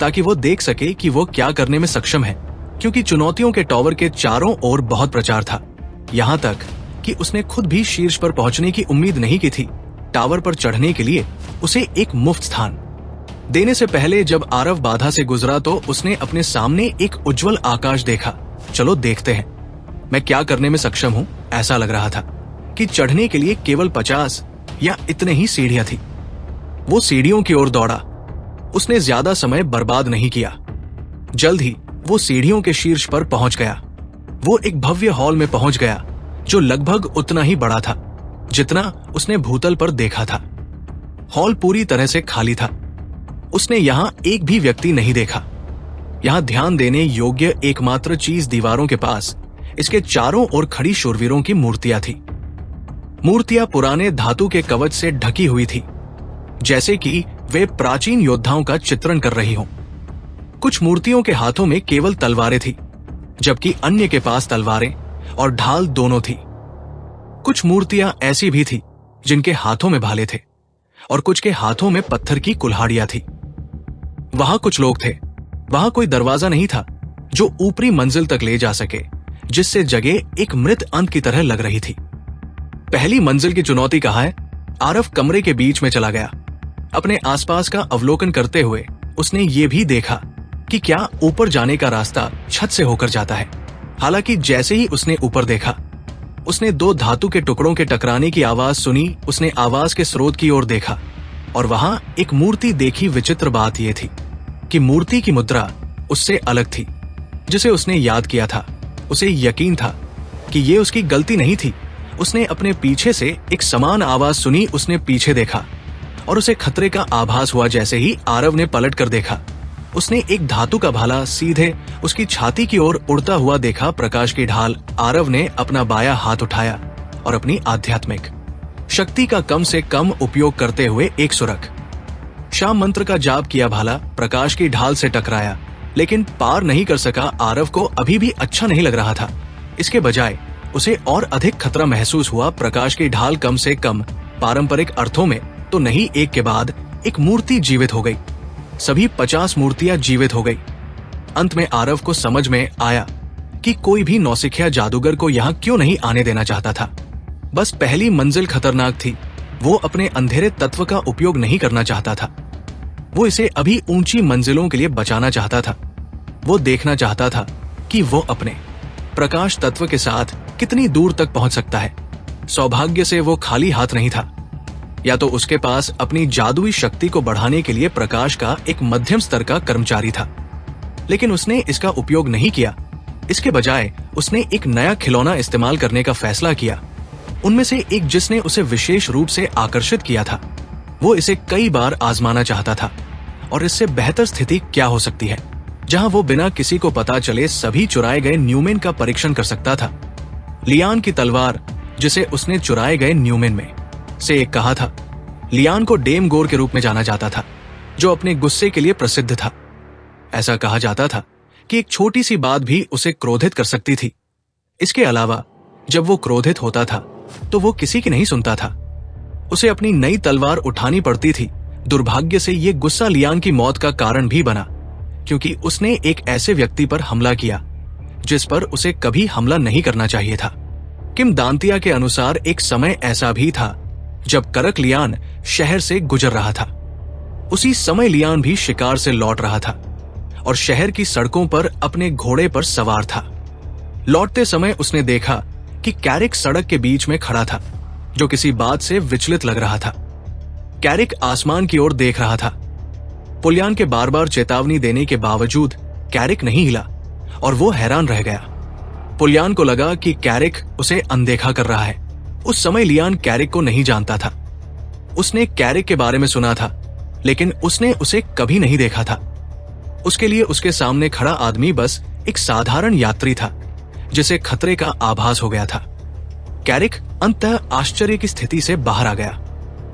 ताकि वो देख सके कि वो क्या करने में सक्षम है, क्योंकि चुनौतियों के टॉवर के चारों ओर बहुत प्रचार था। यहाँ तक कि उसने खुद भी शीर्ष पर पहुंचने की उम्मीद नहीं की थी। टावर पर चढ़ने के लिए उसे एक मुफ्त स्थान देने से पहले जब आरव बाधा से गुजरा तो उसने अपने सामने एक उज्जवल आकाश देखा। चलो देखते हैं मैं क्या करने में सक्षम हूँ, ऐसा लग रहा था। कि चढ़ने के लिए केवल 50 या इतने ही सीढ़ियां थी। वो सीढ़ियों की ओर दौड़ा। उसने ज्यादा समय बर्बाद नहीं किया। जल्द ही वो सीढ़ियों के शीर्ष पर पहुंच गया। वो एक भव्य हॉल में पहुंच गया जो लगभग उतना ही बड़ा था जितना उसने भूतल पर देखा था। हॉल पूरी तरह से खाली था। उसने यहां एक भी व्यक्ति नहीं देखा। यहां ध्यान देने योग्य एकमात्र चीज दीवारों के पास इसके चारों ओर खड़ी शूरवीरों की मूर्तियां थी। मूर्तियां पुराने धातु के कवच से ढकी हुई थी, जैसे कि वे प्राचीन योद्धाओं का चित्रण कर रही हों। कुछ मूर्तियों के हाथों में केवल तलवारें थी, जबकि अन्य के पास तलवारें और ढाल दोनों थी। कुछ मूर्तियां ऐसी भी थी जिनके हाथों में भाले थे और कुछ के हाथों में पत्थर की कुल्हाड़ियां थी। वहां कुछ लोग थे। वहां कोई दरवाजा नहीं था जो ऊपरी मंजिल तक ले जा सके, जिससे जगह एक मृत अंत की तरह लग रही थी। पहली मंजिल की चुनौती कहा है। आरव कमरे के बीच में चला गया। अपने आसपास का अवलोकन करते हुए उसने ये भी देखा कि क्या ऊपर जाने का रास्ता छत से होकर जाता है। हालांकि जैसे ही उसने ऊपर देखा, उसने दो धातु के टुकड़ों के टकराने की आवाज सुनी। उसने आवाज के स्रोत की ओर देखा और वहां एक मूर्ति देखी। विचित्र बात यह थी कि मूर्ति की मुद्रा उससे अलग थी, जिसे उसने याद किया था। उसे यकीन था कि ये उसकी गलती नहीं थी। उसने अपने पीछे से एक समान आवाज सुनी। उसने पीछे देखा और उसे खतरे का आभास हुआ। जैसे ही आरव ने पलट कर देखा, उसने एक धातु का भाला सीधे उसकी छाती की ओर उड़ता हुआ देखा। प्रकाश की ढाल। आरव ने अपना बायां हाथ उठाया और अपनी आध्यात्मिक शक्ति का कम से कम उपयोग करते हुए एक सुरख शाम मंत्र का जाप किया। भाला प्रकाश की ढाल से टकराया, लेकिन पार नहीं कर सका। आरव को अभी भी अच्छा नहीं लग रहा था। इसके बजाय उसे और अधिक खतरा महसूस हुआ। प्रकाश की ढाल कम से कम पारंपरिक अर्थों में तो नहीं, एक के बाद एक मूर्ति जीवित हो गई। सभी 50 मूर्तियां जीवित हो गई। अंत में आरव को समझ में आया कि कोई भी नौसिखिया जादूगर को यहाँ क्यों नहीं आने देना चाहता था। बस पहली मंजिल खतरनाक थी। वो अपने अंधेरे तत्व का उपयोग नहीं करना चाहता था। वो इसे अभी ऊंची मंजिलों के लिए बचाना चाहता था। वो देखना चाहता था कि वो अपने प्रकाश तत्व के साथ कितनी दूर तक पहुंच सकता है। सौभाग्य से वो खाली हाथ नहीं था। या तो उसके पास अपनी जादुई शक्ति को बढ़ाने के लिए प्रकाश का एक मध्यम स्तर का कर्मचारी था, लेकिन उसने इसका उपयोग नहीं किया। इसके बजाय उसने एक नया खिलौना इस्तेमाल करने का फैसला किया। उनमें से एक जिसने उसे विशेष रूप से आकर्षित किया था। वो इसे कई बार आजमाना चाहता था, और इससे बेहतर स्थिति क्या हो सकती है जहां वो बिना किसी को पता चले सभी चुराए गए न्यूमेन का परीक्षण कर सकता था। लियान की तलवार, जिसे उसने चुराए गए न्यूमेन में से एक कहा था। लियान को डेम गोर के रूप में जाना जाता था, जो अपने गुस्से के लिए प्रसिद्ध था। ऐसा कहा जाता था कि एक छोटी सी बात भी उसे क्रोधित कर सकती थी। इसके अलावा जब वो क्रोधित होता था तो वो किसी की नहीं सुनता था। उसे अपनी नई तलवार उठानी पड़ती थी। दुर्भाग्य से ये गुस्सा लियान की मौत का कारण भी बना, क्योंकि उसने एक ऐसे व्यक्ति पर हमला किया जिस पर उसे कभी हमला नहीं करना चाहिए था। किम दांतिया के अनुसार एक समय ऐसा भी था जब करक लियान शहर से गुजर रहा था। उसी समय लियान भी शिकार से लौट रहा था और शहर की सड़कों पर अपने घोड़े पर सवार था। लौटते समय उसने देखा कि कैरिक सड़क के बीच में खड़ा था, जो किसी बात से विचलित लग रहा था। कैरिक आसमान की ओर देख रहा था। पुलियान के बार बार चेतावनी देने के बावजूद कैरिक नहीं हिला और वो हैरान रह गया। पुलियान को लगा कि कैरिक उसे अनदेखा कर रहा है। उस समय लियान कैरिक को नहीं जानता था। उसने कैरिक के बारे में सुना था, लेकिन उसने उसे कभी नहीं देखा था। उसके लिए उसके सामने खड़ा आदमी बस एक साधारण यात्री था, जिसे खतरे का आभास हो गया था। कैरिक अंततः आश्चर्य की स्थिति से बाहर आ गया।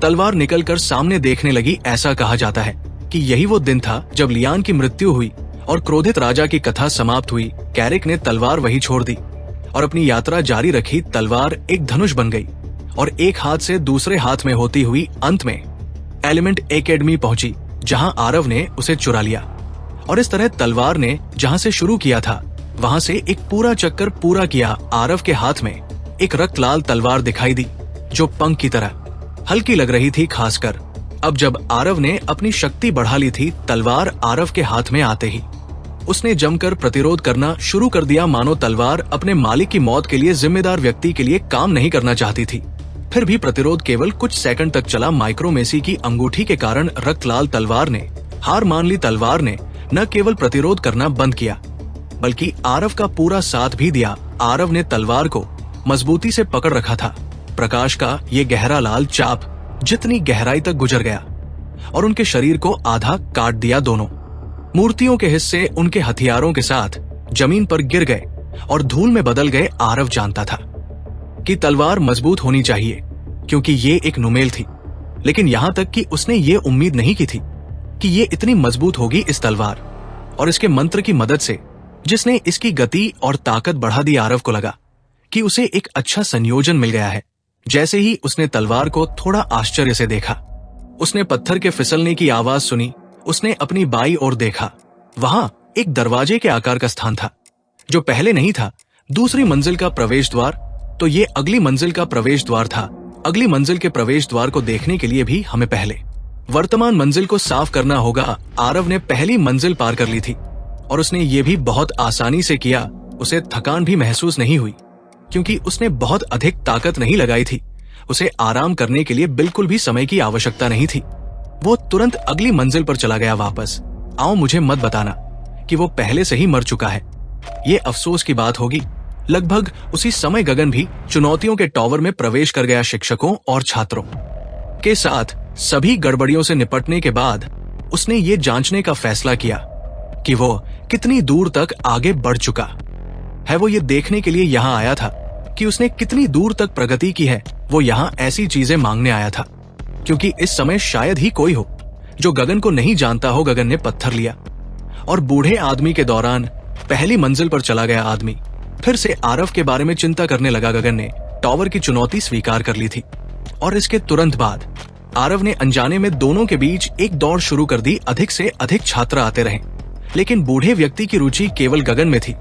तलवार निकलकर सामने देखने लगी। ऐसा कहा जाता है कि यही वो दिन था जब लियान की मृत्यु हुई और क्रोधित राजा की कथा समाप्त हुई। कैरिक ने तलवार वहीं छोड़ दी और अपनी यात्रा जारी रखी। तलवार एक धनुष बन गई और एक हाथ से दूसरे हाथ में होती हुई अंत में एलिमेंट एकेडमी पहुंची, जहां आरव ने उसे चुरा लिया। और इस तरह तलवार ने जहां से शुरू किया था वहां से एक पूरा चक्कर पूरा किया। आरव के हाथ में एक रक्तलाल तलवार दिखाई दी, जो पंख की तरह हल्की लग रही थी। खासकर अब जब आरव ने अपनी शक्ति बढ़ा ली थी, तलवार आरव के हाथ में आते ही उसने जमकर प्रतिरोध करना शुरू कर दिया, मानो तलवार अपने मालिक की मौत के लिए जिम्मेदार व्यक्ति के लिए काम नहीं करना चाहती थी। फिर भी प्रतिरोध केवल कुछ सेकंड तक चला। माइक्रोमेसी की अंगूठी के कारण रक्त लाल तलवार ने हार मान ली। तलवार ने न केवल प्रतिरोध करना बंद किया, बल्कि आरव का पूरा साथ भी दिया। आरव ने तलवार को मजबूती से पकड़ रखा था। प्रकाश का ये गहरा लाल चाप जितनी गहराई तक गुजर गया और उनके शरीर को आधा काट दिया। दोनों मूर्तियों के हिस्से उनके हथियारों के साथ जमीन पर गिर गए और धूल में बदल गए। आरव जानता था कि तलवार मजबूत होनी चाहिए, क्योंकि ये एक नुमेल थी, लेकिन यहां तक कि उसने ये उम्मीद नहीं की थी कि ये इतनी मजबूत होगी। इस तलवार और इसके मंत्र की मदद से, जिसने इसकी गति और ताकत बढ़ा दी, आरव को लगा कि उसे एक अच्छा संयोजन मिल गया है। जैसे ही उसने तलवार को थोड़ा आश्चर्य से देखा, उसने पत्थर के फिसलने की आवाज सुनी। उसने अपनी बाईं ओर देखा। वहां एक दरवाजे के आकार का स्थान था, जो पहले नहीं था। दूसरी मंजिल का प्रवेश द्वार, तो ये अगली मंजिल का प्रवेश द्वार था। अगली मंजिल के प्रवेश द्वार को देखने के लिए भी हमें पहले वर्तमान मंजिल को साफ करना होगा। आरव ने पहली मंजिल पार कर ली थी और उसने ये भी बहुत आसानी से किया। उसे थकान भी महसूस नहीं हुई, क्योंकि उसने बहुत अधिक ताकत नहीं लगाई थी। उसे आराम करने के लिए बिल्कुल भी समय की आवश्यकता नहीं थी। वो तुरंत अगली मंजिल पर चला गया वापस। आओ, मुझे मत बताना कि वो पहले से ही मर चुका है। ये अफसोस की बात होगी। लगभग उसी समय गगन भी चुनौतियों के टॉवर में प्रवेश कर गया। शिक्षकों और छात्रों के साथ सभी गड़बड़ियों से निपटने के बाद उसने ये जांचने का फैसला किया कि वो कितनी दूर तक आगे बढ़ चुका है। वो ये देखने के लिए यहाँ आया था कि उसने कितनी दूर तक प्रगति की है। वो यहाँ ऐसी चीजें मांगने आया था, क्योंकि इस समय शायद ही कोई हो जो गगन को नहीं जानता हो। गगन ने पत्थर लिया और बूढ़े आदमी के दौरान पहली मंजिल पर चला गया आदमी फिर से आरव के बारे में चिंता करने लगा। गगन ने टॉवर की चुनौती स्वीकार कर ली थी और इसके तुरंत बाद आरव ने अनजाने में दोनों के बीच एक दौड़ शुरू कर दी। अधिक से अधिक छात्र आते रहे, लेकिन बूढ़े व्यक्ति की रुचि केवल गगन में थी।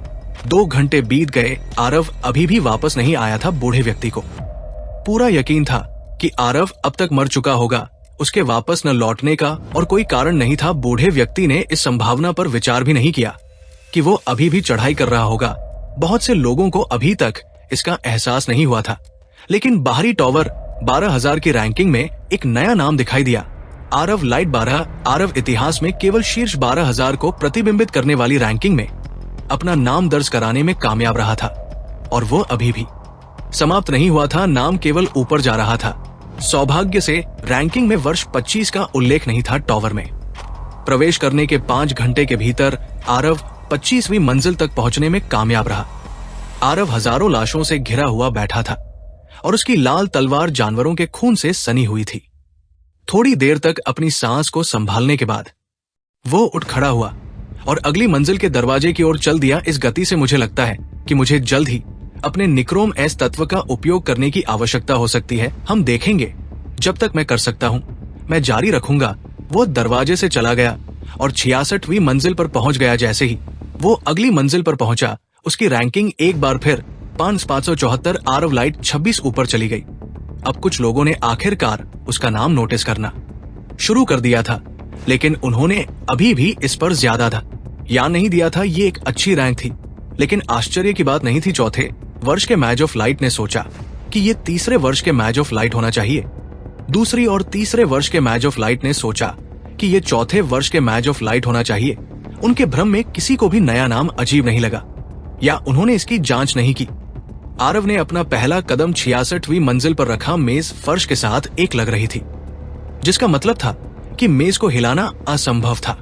2 घंटे बीत गए, आरव अभी भी वापस नहीं आया था। बूढ़े व्यक्ति को पूरा यकीन था कि आरव अब तक मर चुका होगा। उसके वापस न लौटने का और कोई कारण नहीं था। बूढ़े व्यक्ति ने इस संभावना पर विचार भी नहीं किया कि वो अभी भी चढ़ाई कर रहा होगा। बहुत से लोगों को अभी तक इसका एहसास नहीं हुआ था, लेकिन बाहरी टॉवर 12,000 की रैंकिंग में एक नया नाम दिखाई दिया। आरव लाइट 12। आरव इतिहास में केवल शीर्ष 12,000 को प्रतिबिंबित करने वाली रैंकिंग में अपना नाम दर्ज कराने में कामयाब रहा था, और वो अभी भी समाप्त नहीं हुआ था। नाम केवल ऊपर जा रहा था। सौभाग्य से रैंकिंग में वर्ष 25 का उल्लेख नहीं था। टॉवर में प्रवेश करने के 5 घंटे के भीतर आरव 25वीं मंजिल तक पहुंचने में कामयाब रहा। आरव हजारों लाशों से घिरा हुआ बैठा था और उसकी लाल तलवार जानवरों के खून से सनी हुई थी। थोड़ी देर तक अपनी सांस को संभालने के बाद वो उठ खड़ा हुआ और अगली मंजिल के दरवाजे की ओर चल दिया। इस गति से मुझे लगता है कि मुझे जल्द ही अपने निक्रोम एस तत्व का उपयोग करने की आवश्यकता हो सकती है। हम देखेंगे। जब तक मैं कर सकता हूं, मैं जारी रखूंगा। वो दरवाजे से चला गया और 66वीं मंजिल पर पहुंच गया। जैसे ही वो अगली मंजिल पर पहुंचा, उसकी रैंकिंग एक बार फिर 574। आरव लाइट 26 ऊपर चली गई। अब कुछ लोगों ने आखिरकार उसका नाम नोटिस करना शुरू कर दिया था, लेकिन उन्होंने अभी भी इस पर ज्यादा या नहीं दिया था। ये एक अच्छी रैंक थी, लेकिन आश्चर्य की बात नहीं थी। चौथे वर्ष के मैच ऑफ लाइट ने सोचा कि ये तीसरे वर्ष के मैच ऑफ लाइट होना चाहिए। दूसरी और तीसरे वर्ष के मैच ऑफ लाइट ने सोचा कि ये चौथे वर्ष के मैच ऑफ लाइट होना चाहिए। उनके भ्रम में किसी को भी नया नाम अजीब नहीं लगा, या उन्होंने इसकी जांच नहीं की। आरव ने अपना पहला कदम 66वीं मंजिल पर रखा। मेज फर्श के साथ एक लग रही थी, जिसका मतलब था कि मेज को हिलाना असंभव था।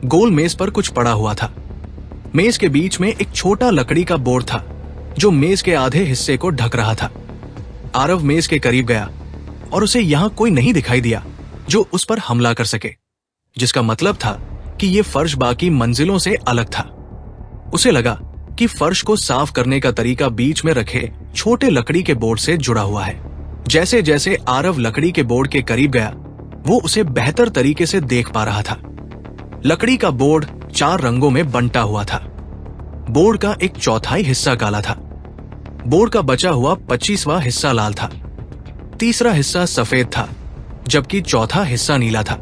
गोल मेज पर कुछ पड़ा हुआ था। मेज के बीच में एक छोटा लकड़ी का बोर्ड था, जो मेज के आधे हिस्से को ढक रहा था। आरव मेज के करीब गया और उसे यहां कोई नहीं दिखाई दिया जो उस पर हमला कर सके, जिसका मतलब था कि ये फर्श बाकी मंजिलों से अलग था। उसे लगा कि फर्श को साफ करने का तरीका बीच में रखे छोटे लकड़ी के बोर्ड से जुड़ा हुआ है। जैसे जैसे आरव लकड़ी के बोर्ड के करीब गया, वो उसे बेहतर तरीके से देख पा रहा था। लकड़ी का बोर्ड 4 रंगों में बंटा हुआ था। बोर्ड का एक चौथाई हिस्सा काला था। बोर्ड का बचा हुआ 25वां हिस्सा लाल था। तीसरा हिस्सा सफेद था, जबकि चौथा हिस्सा नीला था।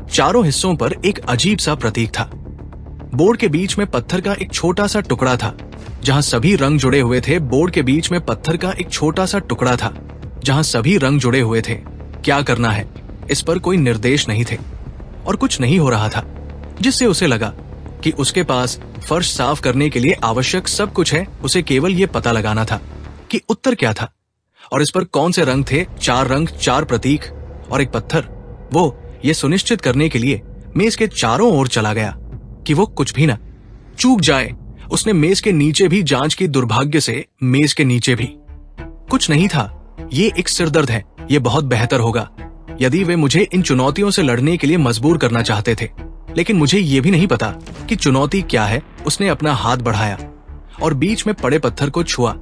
चारों हिस्सों पर एक अजीब सा प्रतीक था। बोर्ड के बीच में पत्थर का एक छोटा सा टुकड़ा था जहां सभी रंग जुड़े हुए थे। बोर्ड के बीच में पत्थर का एक छोटा सा टुकड़ा था जहां सभी रंग जुड़े हुए थे। क्या करना है, इस पर कोई निर्देश नहीं थे और कुछ नहीं हो रहा था, जिससे उसे लगा कि उसके पास फर्श साफ करने के लिए आवश्यक सब कुछ है। उसे केवल ये पता लगाना था कि उत्तर क्या था और इस पर कौन से रंग थे। 4 रंग, 4 प्रतीक और एक पत्थर। वो ये सुनिश्चित करने के लिए मेज के चारों ओर चला गया कि वो कुछ भी ना चूक जाए। उसने मेज के नीचे भी जांच की। दुर्भाग्य से मेज के नीचे भी कुछ नहीं था। ये एक सिरदर्द है। ये बहुत बेहतर होगा यदि वे मुझे इन चुनौतियों से लड़ने के लिए मजबूर करना चाहते थे, लेकिन मुझे ये भी नहीं पता कि चुनौती क्या है। उसने अपना हाथ बढ़ाया और बीच में पड़े पत्थर को छुआ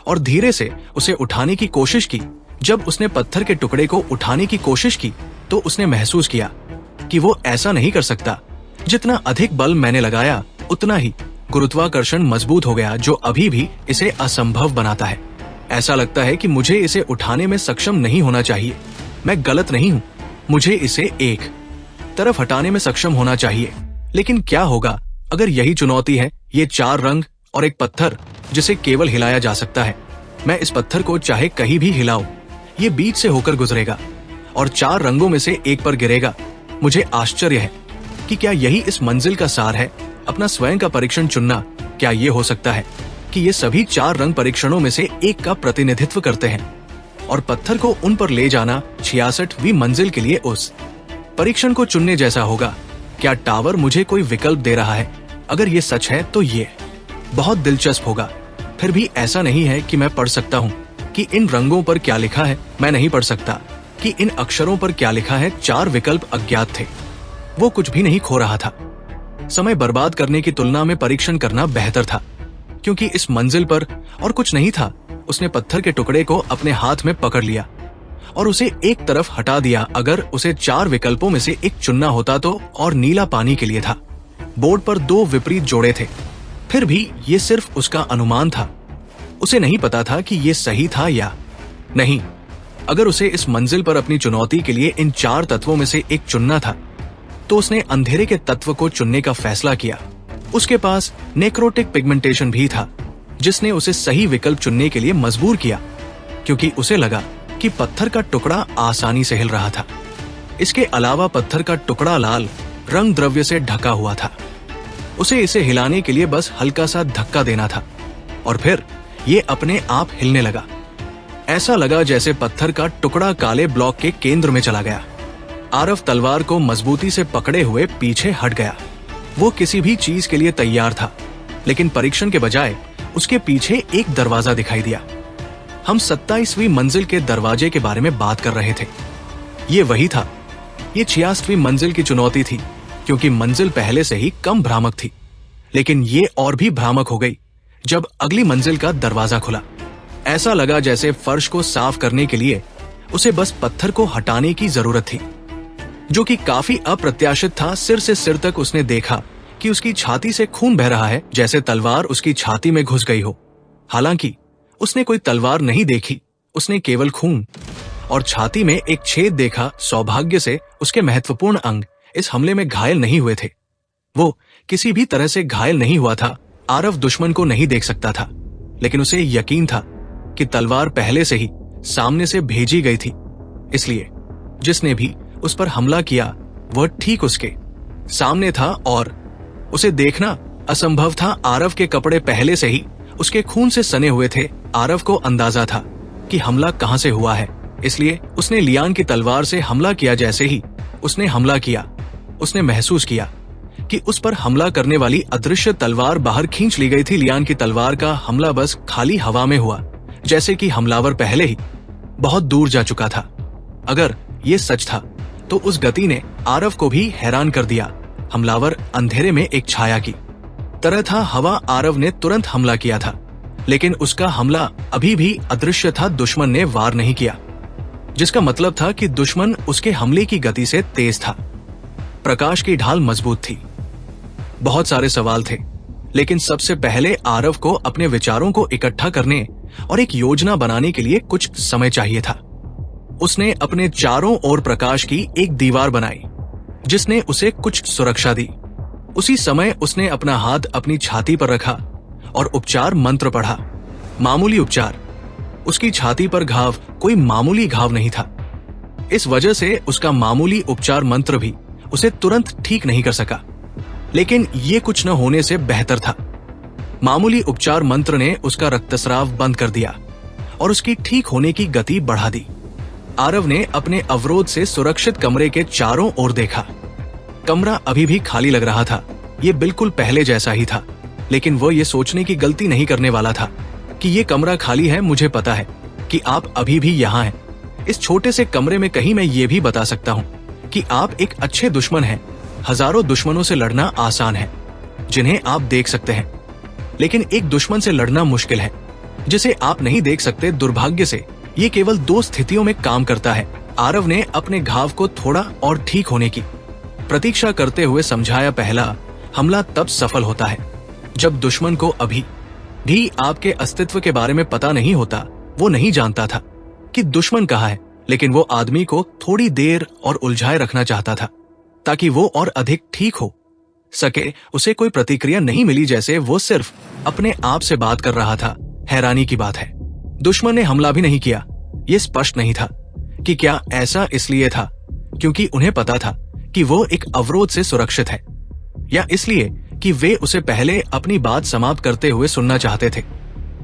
और धीरे से उसे उठाने की कोशिश की। जब उसने पत्थर के टुकड़े को उठाने की कोशिश की तो उसने महसूस किया कि वो ऐसा नहीं कर सकता। जितना अधिक बल मैंने लगाया उतना ही गुरुत्वाकर्षण मजबूत हो गया, जो अभी भी इसे असंभव बनाता है। ऐसा लगता है कि मुझे इसे उठाने में सक्षम नहीं होना चाहिए। मैं गलत नहीं हूँ, मुझे इसे एक तरफ हटाने में सक्षम होना चाहिए। लेकिन क्या होगा अगर यही चुनौती है? ये 4 रंग और एक पत्थर जिसे केवल हिलाया जा सकता है। मैं इस पत्थर को चाहे कहीं भी हिलाऊं, ये बीच से होकर गुजरेगा और 4 रंगों में से एक पर गिरेगा। मुझे आश्चर्य है कि क्या यही इस मंजिल का सार है, अपना स्वयं का परीक्षण चुनना। क्या ये हो सकता है कि ये सभी 4 रंग परीक्षणों में से एक का प्रतिनिधित्व करते हैं और पत्थर को उन पर ले जाना 66वीं मंजिल के लिए उस परीक्षण को चुनने जैसा होगा? क्या टावर मुझे कोई विकल्प दे रहा है? अगर ये सच है तो ये बहुत दिलचस्प होगा। फिर भी ऐसा नहीं है कि मैं पढ़ सकता हूँ कि इन रंगों पर क्या लिखा है। मैं नहीं पढ़ सकता कि इन अक्षरों पर क्या लिखा है। 4 विकल्प अज्ञात थे। वो कुछ भी नहीं खो रहा था। समय बर्बाद करने की तुलना में परीक्षण करना बेहतर था, क्योंकि इस मंजिल पर और कुछ नहीं था। उसने पत्थर के टुकड़े को अपने हाथ में पकड़ लिया और उसे एक तरफ हटा दिया। अगर उसे 4 विकल्पों में से एक चुनना होता तो और नीला पानी के लिए था। बोर्ड पर 2 विपरीत जोड़े थे। फिर भी ये सिर्फ उसका अनुमान था। उसे नहीं पता था कि ये सही था या नहीं। अगर उसे इस मंजिल पर अपनी चुनौती के लिए इन 4 तत्वों में से एक चुनना था तो उसने अंधेरे के तत्व को चुनने का फैसला किया। उसके पास नेक्रोटिक पिगमेंटेशन भी था, जिसने उसे सही विकल्प चुनने के लिए मजबूर किया, क्योंकि उसे लगा कि पत्थर का टुकड़ा आसानी से हिल रहा था। इसके अलावा पत्थर का टुकड़ा लाल रंग द्रव्य से ढका हुआ था। उसे इसे हिलाने के लिए बस हल्का सा धक्का देना था और फिर ये अपने आप हिलने लगा। ऐसा लगा जैसे पत्थर का टुकड़ा काले ब्लॉक के केंद्र में चला गया। आरव तलवार को मजबूती से पकड़े हुए पीछे हट गया। वो किसी भी चीज के लिए तैयार था, लेकिन परीक्षण के बजाय उसके पीछे एक दरवाजा दिखाई दिया। हम 27वीं मंजिल के दरवाजे के बारे में बात कर रहे थे। ये वही था। ये 66वीं मंजिल की चुनौती थी, क्योंकि मंजिल पहले से ही कम भ्रामक थी। लेकिन ये और भी भ्रामक हो गई जब अगली मंजिल का दरवाजा खुला। ऐसा लगा जैसे फर्श को साफ करने के लिए उसे बस पत्थर को हटाने की जरूरत थी, जो कि काफी अप्रत्याशित था। सिर से सिर तक उसने देखा कि उसकी छाती से खून बह रहा है, जैसे तलवार उसकी छाती में घुस गई हो। हालांकि उसने कोई तलवार नहीं देखी, उसने केवल खून और छाती में एक छेद देखा। सौभाग्य से उसके महत्वपूर्ण अंग इस हमले में घायल नहीं हुए थे। वो किसी भी तरह से घायल नहीं हुआ था। आरव दुश्मन को नहीं देख सकता था, लेकिन उसे यकीन था कि तलवार पहले से ही सामने से भेजी गई थी, इसलिए जिसने भी उस पर हमला किया वह ठीक उसके सामने था और उसे देखना असंभव था। आरव के कपड़े पहले से ही उसके खून से सने हुए थे। आरव को अंदाजा था कि हमला कहां से हुआ है, इसलिए उसने लियान की तलवार से हमला किया। जैसे ही उसने हमला किया, उसने महसूस किया कि उस पर हमला करने वाली अदृश्य तलवार बाहर खींच ली गई थी। लियान की तलवार का हमला बस खाली हवा में हुआ, जैसे कि हमलावर पहले ही बहुत दूर जा चुका था। अगर ये सच था तो उस गति ने आरव को भी हैरान कर दिया। हमलावर अंधेरे में एक छाया की तरह था। हवा आरव ने तुरंत हमला किया था, लेकिन उसका हमला अभी भी अदृश्य था। दुश्मन ने वार नहीं किया, जिसका मतलब था कि दुश्मन उसके हमले की गति से तेज था। प्रकाश की ढाल मजबूत थी। बहुत सारे सवाल थे, लेकिन सबसे पहले आरव को अपने विचारों को इकट्ठा करने और एक योजना बनाने के लिए कुछ समय चाहिए था। उसने अपने चारों ओर प्रकाश की एक दीवार बनाई, जिसने उसे कुछ सुरक्षा दी। उसी समय उसने अपना हाथ अपनी छाती पर रखा और उपचार मंत्र पढ़ा। मामूली उपचार। उसकी छाती पर घाव कोई मामूली घाव नहीं था। इस वजह से उसका मामूली उपचार मंत्र भी उसे तुरंत ठीक नहीं कर सका, लेकिन ये कुछ न होने से बेहतर था। मामूली उपचार मंत्र ने उसका रक्तस्राव बंद कर दिया और उसकी ठीक होने की गति बढ़ा दी। आरव ने अपने अवरोध से सुरक्षित कमरे के चारों ओर देखा। कमरा अभी भी खाली लग रहा था। ये बिल्कुल पहले जैसा ही था, लेकिन वो ये सोचने की गलती नहीं करने वाला था कि ये कमरा खाली है। मुझे पता है कि आप अभी भी यहाँ हैं। इस छोटे से कमरे में कहीं मैं ये भी बता सकता हूँ कि आप एक अच्छे दुश्मन हैं। हजारों दुश्मनों से लड़ना आसान है जिन्हें आप देख सकते हैं, लेकिन एक दुश्मन से लड़ना मुश्किल है जिसे आप नहीं देख सकते। दुर्भाग्य से ये केवल 2 स्थितियों में काम करता है। आरव ने अपने घाव को थोड़ा और ठीक होने की प्रतीक्षा करते हुए समझाया। पहला हमला तब सफल होता है जब दुश्मन को अभी भी आपके अस्तित्व के बारे में पता नहीं होता। वो नहीं जानता था कि दुश्मन कहाँ है, लेकिन वो आदमी को थोड़ी देर और उलझाए रखना चाहता था ताकि वो और अधिक ठीक हो सके। उसे कोई प्रतिक्रिया नहीं मिली, जैसे वो सिर्फ अपने आप से बात कर रहा था। हैरानी की बात है, दुश्मन ने हमला भी नहीं किया। ये स्पष्ट नहीं था कि क्या ऐसा इसलिए था क्योंकि उन्हें पता था कि वो एक अवरोध से सुरक्षित है, या इसलिए कि वे उसे पहले अपनी बात समाप्त करते हुए सुनना चाहते थे।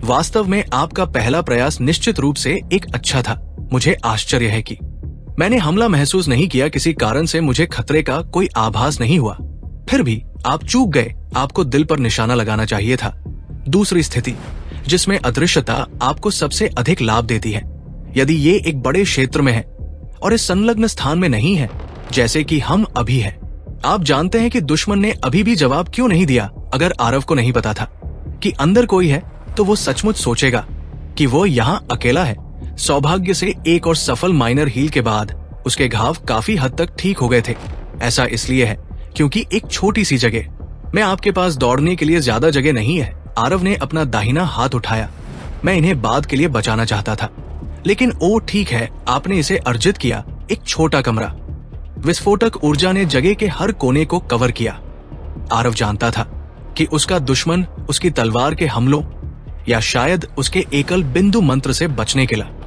वास्तव में आपका पहला प्रयास निश्चित रूप से एक अच्छा था। मुझे आश्चर्य है कि मैंने हमला महसूस नहीं किया। किसी कारण से मुझे खतरे का कोई आभास नहीं हुआ। फिर भी आप चूक गए। आपको दिल पर निशाना लगाना चाहिए था। दूसरी स्थिति जिसमें अदृश्यता आपको सबसे अधिक लाभ देती है, यदि ये एक बड़े क्षेत्र में है और इस संलग्न स्थान में नहीं है जैसे कि हम अभी है। आप जानते हैं कि दुश्मन ने अभी भी जवाब क्यों नहीं दिया। अगर आरव को नहीं पता था कि अंदर कोई है तो वो सचमुच सोचेगा कि वो यहाँ अकेला है। सौभाग्य से एक और सफल माइनर हील के बाद उसके घाव काफी हद तक ठीक हो गए थे। ऐसा इसलिए है क्योंकि एक छोटी सी जगह में आपके पास दौड़ने के लिए ज्यादा जगह नहीं है। आरव ने अपना दाहिना हाथ उठाया। मैं इन्हें बाद के लिए बचाना चाहता था, लेकिन ओ ठीक है, आपने इसे अर्जित किया। एक छोटा कमरा। विस्फोटक ऊर्जा ने जगह के हर कोने को कवर किया। आरव जानता था कि उसका दुश्मन उसकी तलवार के हमलों या शायद उसके एकल बिंदु मंत्र से बचने के लिए